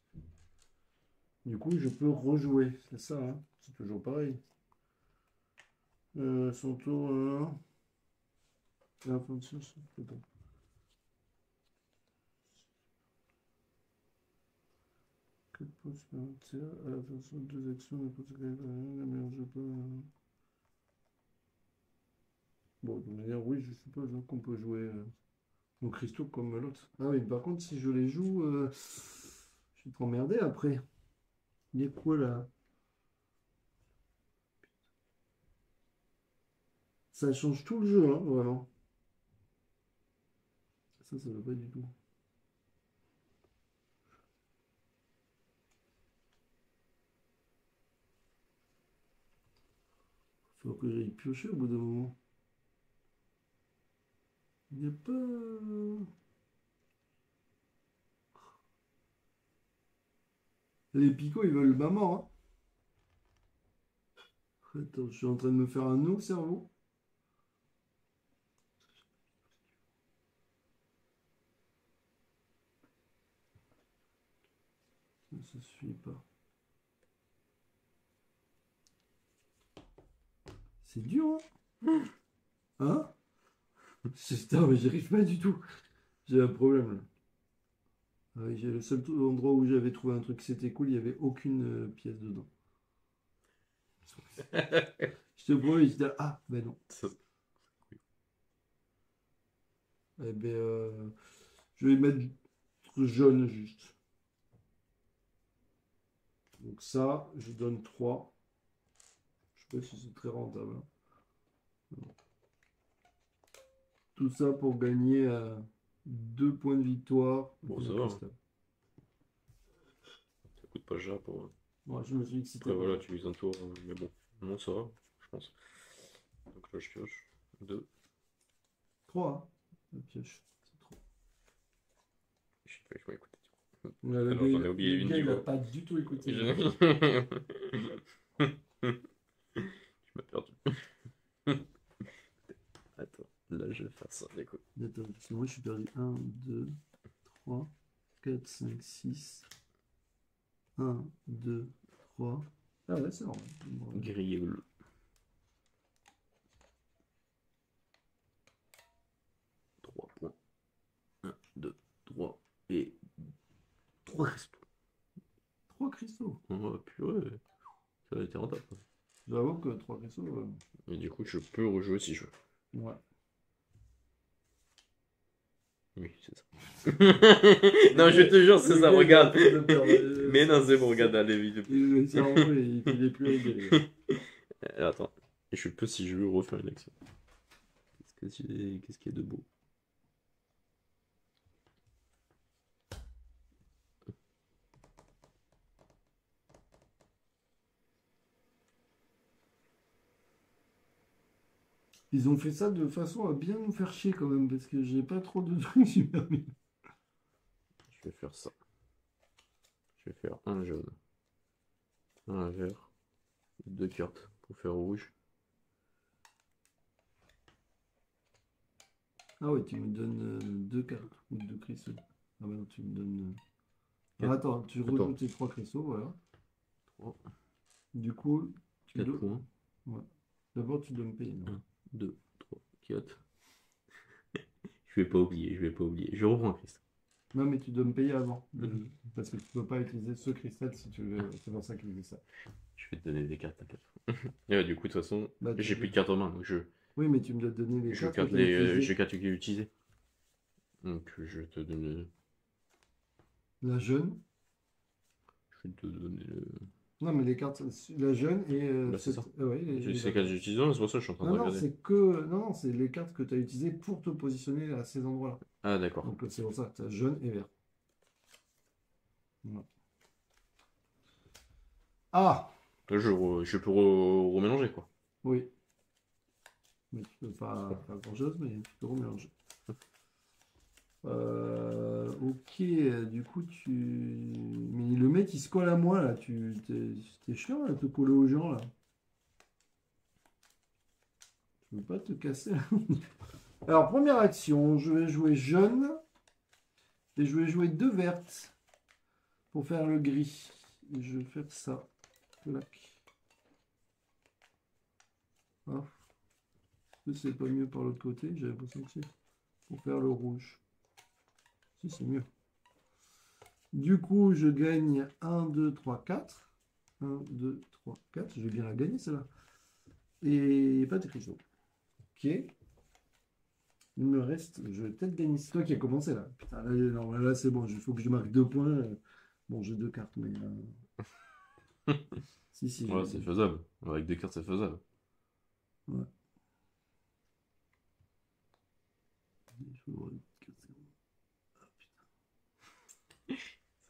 Du coup, je peux rejouer. C'est ça, hein? C'est toujours pareil. Son tour. La fin de ce, c'est bon. Quatre points supplémentaires. À la fin de 2 actions, n'importe quelle la meilleure jeu pas. Bon, de manière, oui, je suppose hein, qu'on peut jouer au cristaux comme l'autre. Ah oui, par contre, si je les joue, je vais être emmerdé après. Il y a quoi là? Ça change tout le jeu, hein, vraiment. Ça va pas du tout. Faut que j'aille piocher au bout d'un moment. Il n'y a pas. Les picots, ils veulent maman, hein. Attends, je suis en train de me faire un nœud au cerveau. Ça se suit pas. C'est dur, hein? Hein? Putain, mais j'y arrive pas du tout. J'ai un problème là. Ah oui, j'ai le seul endroit où j'avais trouvé un truc qui c'était cool, il n'y avait aucune pièce dedans. Je te promets, j'étais là, ah, ben non. Eh ben, je vais mettre jaune juste. Donc ça, je donne 3. Je sais pas si c'est très rentable, hein. Tout ça pour gagner 2 points de victoire. Bon, et ça un va, hein. cristal. Ça coûte pas cher pour. Moi, je me suis dit que c'était Après, pas voilà, mal. tu uses un tour. Mais bon, non, ça va, je pense. Donc là, je pioche. 2. 3, hein. La pioche. C'est trop. Je sais pas, je vais écouter. Alors, j'en ai Le oublié une gars, du il a coup. pas du tout écouté. Tu m'as perdu. Attends, là, je vais faire ça, du coup. Attends, parce que moi, je suis perdu. 1, 2, 3, 4, 5, 6. 1, 2, 3. Ah ouais, c'est normal. Gris et bleu. 3 points. 3 cristaux. 3 cristaux. Oh, purée. Ça a été rentable. J'avoue que 3 cristaux. Et du coup, je peux rejouer si je veux. Ouais. Oui, c'est ça. Non, je te jure, c'est ça, regarde. Mais non, c'est bon, regarde, allez, vite. Le cerveau, il est plus réglé. Attends, et je peux, si je veux, refaire une action. Qu'est-ce qu'il y a de beau? Ils ont fait ça de façon à bien nous faire chier quand même, parce que j'ai pas trop de trucs super bien. Je vais faire ça. Je vais faire un jaune, un vert, 2 cartes pour faire rouge. Ah ouais, tu me donnes 2 cartes ou 2 cristaux. Ah bah non, tu me donnes. Quatre. Attends, tu rajoutes tes 3 cristaux, voilà. 3, Du coup, 4 points. Ouais. D'abord, tu dois me payer. 1, 2, 3, 4. Je vais pas oublier, je vais pas oublier. Je reprends un cristal. Non, mais tu dois me payer avant. Parce que tu peux pas utiliser ce cristal si tu veux. C'est pour ça qu'il dit ça. Je vais te donner des cartes à 4. Et du coup, de toute façon, Bah, j'ai plus de cartes en main, donc Oui, mais tu me dois donner les je cartes. garde que t'as utilisées. les cartes que j'ai utilisées. Donc, je te donne. La jaune. Je vais te donner le. Non, mais les cartes, la jaune et. Bah, c'est ça. Ouais, C'est ces cartes que j'ai utilisées, c'est pour ça que je suis en train de non, regarder. c'est que. Non, c'est les cartes que tu as utilisées pour te positionner à ces endroits-là. Ah, d'accord. Donc, c'est pour ça que tu as jaune et vert. Voilà. Ah! Je peux remélanger, quoi. Oui. Mais tu peux pas grand-chose, mais tu peux remélanger. Ok, du coup, Mais le mec, il se colle à moi, là. T'es chiant, là, de te coller aux gens, là. Je veux pas te casser, là. Alors, première action, je vais jouer jaune. Et je vais jouer 2 vertes. Pour faire le gris. Et je vais faire ça. Clac. Ah. C'est pas mieux par l'autre côté, j'avais l'impression que c'est pour faire le rouge. Si, c'est mieux. Du coup, je gagne 1, 2, 3, 4. 1, 2, 3, 4. Je vais bien la gagner, celle-là. Et pas de cristaux. Ok. Il me reste. Je vais peut-être gagner. C'est toi qui as commencé là. Putain, là, non, là c'est bon. Il faut que je marque 2 points. Bon, j'ai 2 cartes, mais. Si. Ouais, c'est faisable. Avec 2 cartes, c'est faisable. Ouais.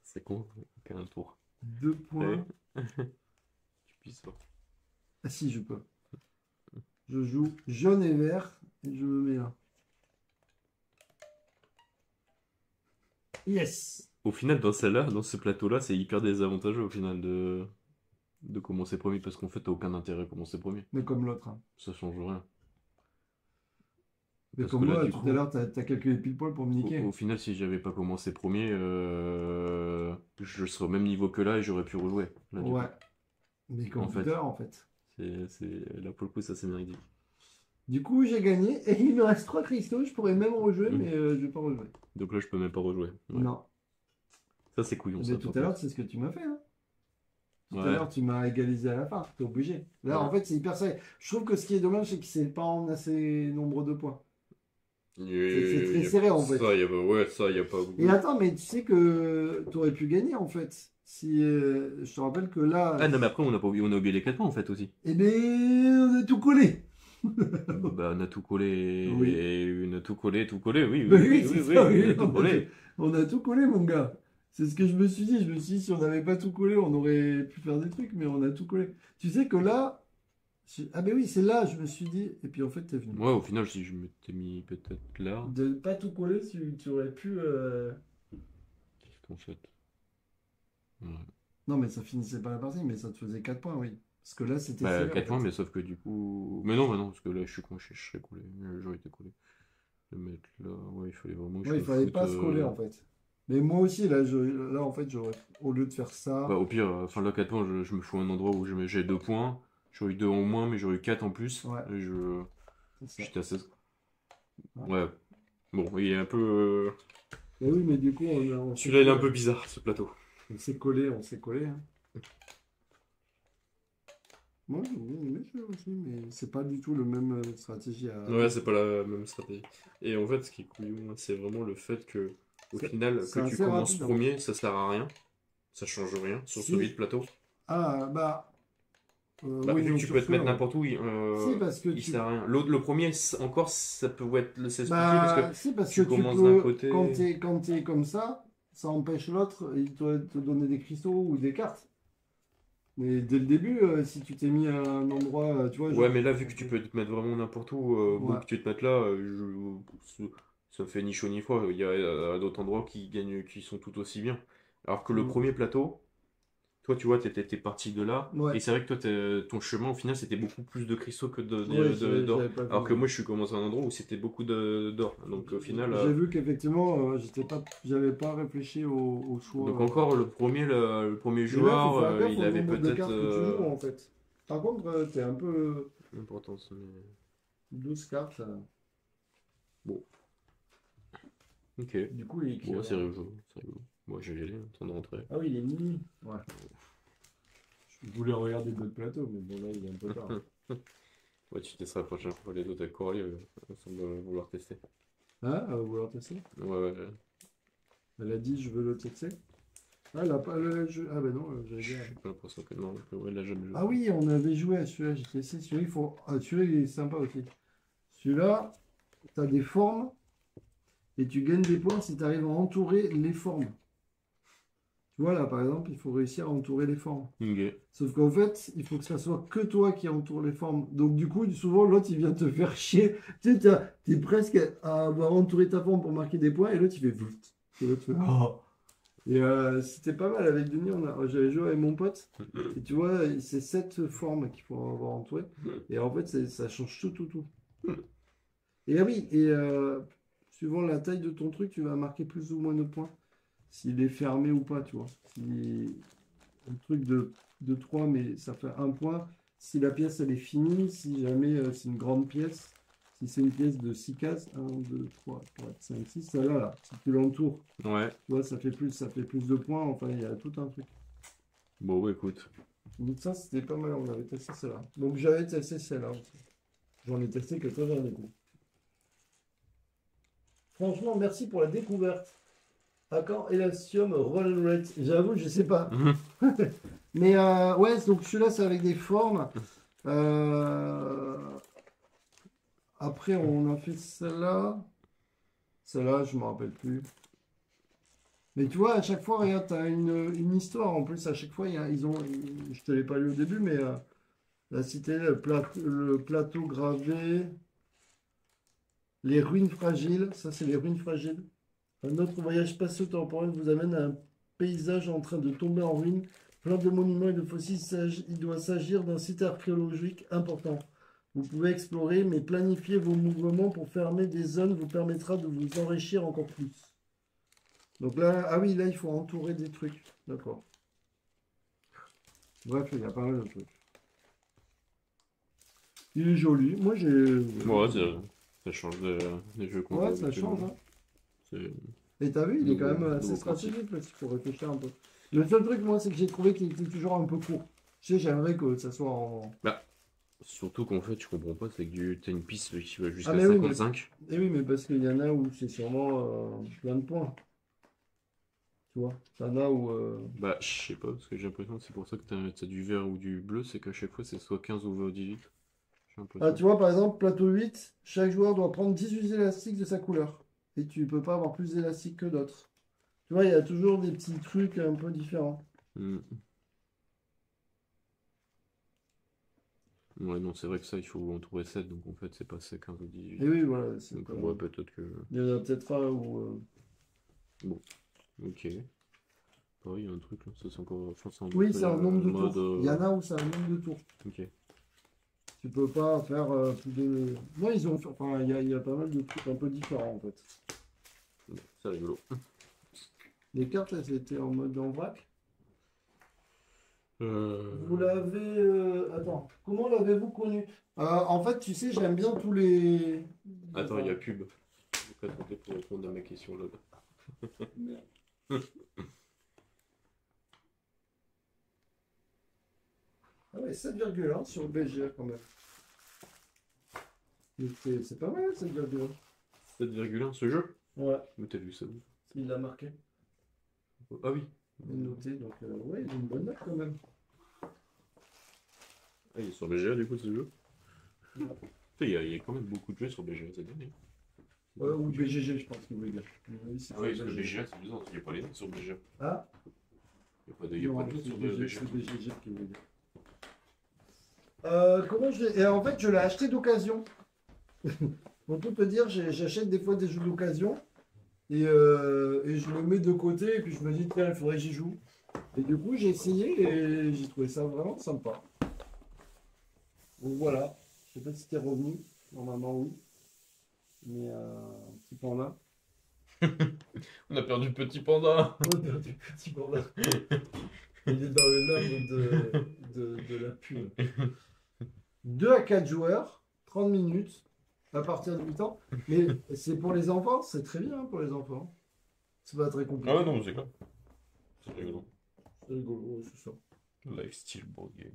C'est con, qu'un tour. 2 points. Tu puisses pas. Ah si, je peux. Je joue jaune et vert et je me mets là. Yes! Au final, dans celle-là, dans ce plateau-là, c'est hyper désavantageux au final de commencer premier parce qu'en fait, t'as aucun intérêt à commencer premier. Mais comme l'autre. Hein. Ça change rien. Mais Parce comme que là, moi, du tout coup, à l'heure, t'as calculé pile poil pour me niquer. au final, si j'avais pas commencé premier, je serais au même niveau que là et j'aurais pu rejouer. Là, du Ouais. coup. Mais comme En fait. tout à l'heure, en fait. Là, pour le coup, ça c'est méridique. Du coup, j'ai gagné et il me reste 3 cristaux. Je pourrais même rejouer, mais je vais pas rejouer. Donc là, je peux même pas rejouer. Ouais. Non. Ça, c'est couillon. Mais Ça, tout par à l'heure, contre. c'est ce que tu m'as fait. Hein. Tout à Ouais. l'heure, tu m'as égalisé à la fin. T'es obligé. Là, Ouais. en fait, c'est hyper serré. Je trouve que ce qui est dommage, c'est que c'est pas en assez nombre de points. C'est très serré, en fait. Ouais, ça, y a pas beaucoup. Et attends, mais tu sais que tu aurais pu gagner, en fait. Si, je te rappelle que là... Ah non, mais après, on a oublié les 4 points en fait aussi. Eh bien, on a tout collé. Bah, on a tout collé. Oui. Et on a tout collé, oui. Bah oui, c'est ça, oui, on a tout collé. On a tout collé, mon gars. C'est ce que je me suis dit. Je me suis dit, si on n'avait pas tout collé, on aurait pu faire des trucs, mais on a tout collé. Tu sais que là... Ah ben oui, c'est là, je me suis dit. Et puis en fait, t'es venu. Ouais, au final, si je m'étais mis peut-être là. De pas tout coller, tu aurais pu... En fait. Ouais. Non, mais ça finissait pas la partie, mais ça te faisait 4 points, oui. Parce que là, c'était Bah, serré, 4 en points, fait. mais sauf que du coup. Mais non, parce que là, je suis con, je serais collé. J'aurais été collé. Le mettre là, ouais, il fallait vraiment que Ouais, je il fallait foute, pas se coller, en fait. Mais moi aussi, là, en fait, j'aurais... Au lieu de faire ça... Bah, au pire, enfin là, 4 points, je me fous un endroit où j'ai 2 points. J'aurais eu 2 en moins, mais j'aurais eu 4 en plus. Ouais. Et C'est ça. j'étais à 16. Ouais. Ouais. Bon, il est un peu. Eh oui, mais du coup, on Celui-là, il est un peu bizarre, ce plateau. on s'est collé. Hein. Moi, j'ai bien aimé ce jeu aussi, mais c'est pas du tout le même stratégie à Ouais, adopter. c'est pas la même stratégie. Et en fait, ce qui est couillon, c'est vraiment le fait que, au final, C'est que tu assez commences rapide. Hein. premier, ça sert à rien. Ça change rien sur ce Si, vide plateau. ah, bah, Bah, oui, vu que non, tu sur peux te cela, mettre ouais. n'importe où, Si, parce que il tu, sert à rien. L'autre, le premier, encore, ça peut être s'expliquer parce que bah, si, parce que tu tu commences d'un peux, côté. quand t'es comme ça empêche l'autre, il doit te donner des cristaux ou des cartes. Mais dès le début, si tu t'es mis à un endroit, tu vois, Ouais, genre, mais là, vu que tu peux te mettre vraiment n'importe où, bon, ouais. que tu te mettes là, ça me fait ni chaud ni froid. Il y a d'autres endroits qui gagnent, qui sont tout aussi bien. Alors que le Mm. premier plateau, toi, tu vois, t'es parti de là, Ouais, et c'est vrai que toi, ton chemin, au final, c'était beaucoup plus de cristaux que ouais, d'or. j'avais pas Alors vu. que moi, je suis commencé à un endroit où c'était beaucoup d'or. Donc, au final, J'ai vu qu'effectivement, j'avais pas réfléchi au choix. donc encore, le premier Mais là, il faut joueur, faire gaffe il au avait nombre de peut-être cartes que tu joues, en fait. Par contre, t'es un peu l'importance. 12 cartes. Bon, ok. Du coup, il est Bon, écrit. c'est rigolo, c'est rigolo. Moi, je vais y aller, hein, temps de rentrer. Ah oui, il est minuit. Ouais. Je voulais regarder d'autres plateaux, mais bon, là, il est un peu tard. Ouais, tu testeras la prochaine fois les autres avec Coralie, elle semble vouloir tester. Hein? Vous voulez tester? Ouais, ouais, Elle a dit, je veux le tester. Ah, elle a pas le jeu. Ah, ben non, j'allais dire. j'ai pas l'impression que non, que ouais, elle a jamais joué. Ah oui, on avait joué à celui-là, j'ai testé. Celui-là, il faut. Ah, celui-là, il est sympa aussi. Celui-là, t'as des formes et tu gagnes des points si tu arrives à entourer les formes. Tu vois, là, par exemple, il faut réussir à entourer les formes. Ok. Sauf qu'en fait, il faut que ça soit que toi qui entoure les formes. Donc, du coup, souvent, l'autre, il vient te faire chier. Tu sais, t'es presque à avoir entouré ta forme pour marquer des points, et l'autre, il fait vlout. Et l'autre fait oh. Et c'était pas mal avec Denis. J'avais joué avec mon pote. Et tu vois, c'est 7 formes qu'il faut avoir entourées. Et en fait, ça change tout, tout, tout. Et ah oui, et suivant la taille de ton truc, tu vas marquer plus ou moins de points. S'il est fermé ou pas, tu vois. Si un truc de 3, mais ça fait 1 point. Si la pièce elle est finie, si jamais c'est une grande pièce, si c'est une pièce de 6 cases, 1, 2, 3, 4, 5, 6, celle-là, là, si tu l'entoures, Ouais. tu vois, ça fait plus de points. Enfin, il y a tout un truc. Bon, bah écoute. Donc ça, c'était pas mal, on avait testé celle-là. Donc j'avais testé celle-là aussi. J'en ai testé que très dernier coup. Franchement, merci pour la découverte. À quand Elastium Roll Rate? J'avoue, je sais pas. Mais ouais, donc celui-là, c'est avec des formes. Euh, Après, on a fait celle-là. Celle-là, je me rappelle plus. Mais tu vois, à chaque fois, regarde, tu as une histoire. En plus, à chaque fois, ils ont. Je te l'ai pas lu au début, mais la cité, le plateau gravé, les ruines fragiles. Ça, c'est les ruines fragiles. Un autre voyage spatio-temporel vous amène à un paysage en train de tomber en ruine, plein de monuments et de fossiles. Il doit s'agir d'un site archéologique important. Vous pouvez explorer, mais planifier vos mouvements pour fermer des zones vous permettra de vous enrichir encore plus. Donc là, ah oui, là, il faut entourer des trucs. D'accord. Bref, il y a pas mal de trucs. Il est joli. Moi, j'ai. Ouais, ça change des jeux qu'on joue Ouais, ça change. habituellement. Hein. C'est Et t'as vu, il est quand même assez nouveau principe. stratégique parce qu'il faut réfléchir un peu. Le seul truc, moi, c'est que j'ai trouvé qu'il était toujours un peu court. Tu sais, j'aimerais que ça soit en. Bah, surtout qu'en fait, tu comprends pas, c'est que t'as une piste qui va Ah, jusqu'à mais oui, mais, 55. eh oui, mais parce qu'il y en a où c'est sûrement plein de points. Tu vois, t'en as où. Bah, je sais pas, parce que j'ai l'impression que c'est pour ça que t'as du vert ou du bleu, c'est qu'à chaque fois, c'est soit 15 ou 18. J'ai Ah, l'impression. tu vois, par exemple, plateau 8, chaque joueur doit prendre 18 élastiques de sa couleur. Et tu peux pas avoir plus d'élastiques que d'autres. Tu vois, il y a toujours des petits trucs un peu différents. Hmm. Ouais, non, c'est vrai que ça, il faut en trouver 7, donc en fait, c'est pas 15 ou 18. Et oui, voilà. Donc, ouais, peut-être que. Il y en a peut-être un où. Bon, ok. Pareil, il y a un truc là, ça c'est encore. Je pense que c'est en Oui, c'est un nombre de mode. tours. Il y en a où c'est un nombre de tours. Ok. Tu peux pas faire plus de. Non, ils ont. Enfin, il y a pas mal de trucs un peu différents en fait. Bon, c'est rigolo. Les cartes, elles étaient en mode en vrac. Euh... Vous l'avez. Attends, comment l'avez-vous connu? En fait, tu sais, j'aime bien tous les. Attends, il y a pub. Je vais pas tenter pour répondre à ma question là. Merde. Ah ouais, 7,1 sur le BGA quand même. Mais c'est pas mal 7,1. 7,1 ce jeu? Ouais, Mais t'as vu ça où? il l'a marqué. Ah oui. Il est noté, donc ouais, il a une bonne note quand même. Ah, il est sur BGA du coup ce jeu? Ouais. Il y a quand même beaucoup de jeux sur BGA cette année. Ou BGG, je pense qu'il voulait dire. Oui, Ah oui, parce que BGA c'est bizarre, il n'y a pas les notes sur BGA. Ah, Il n'y a pas de notes sur BGA. c'est BGG qui voulait dire. Comment je l'ai... Et en fait, je l'ai acheté d'occasion. Pour tout te dire, j'achète des fois des jeux d'occasion et je le mets de côté et puis je me dis, tiens, il faudrait que j'y joue. Et du coup, j'ai essayé et j'ai trouvé ça vraiment sympa. Donc voilà, je sais pas si t'es revenu. Normalement, oui. Mais un petit panda. On a perdu Petit Panda. On a perdu petit panda. Il est dans le love de la pub. 2 à 4 joueurs, 30 minutes, à partir de 8 ans. Mais c'est pour les enfants, c'est très bien pour les enfants. C'est pas très compliqué. Ah ouais, non, c'est clair. C'est rigolo. C'est rigolo, c'est ça. Lifestyle Board Games.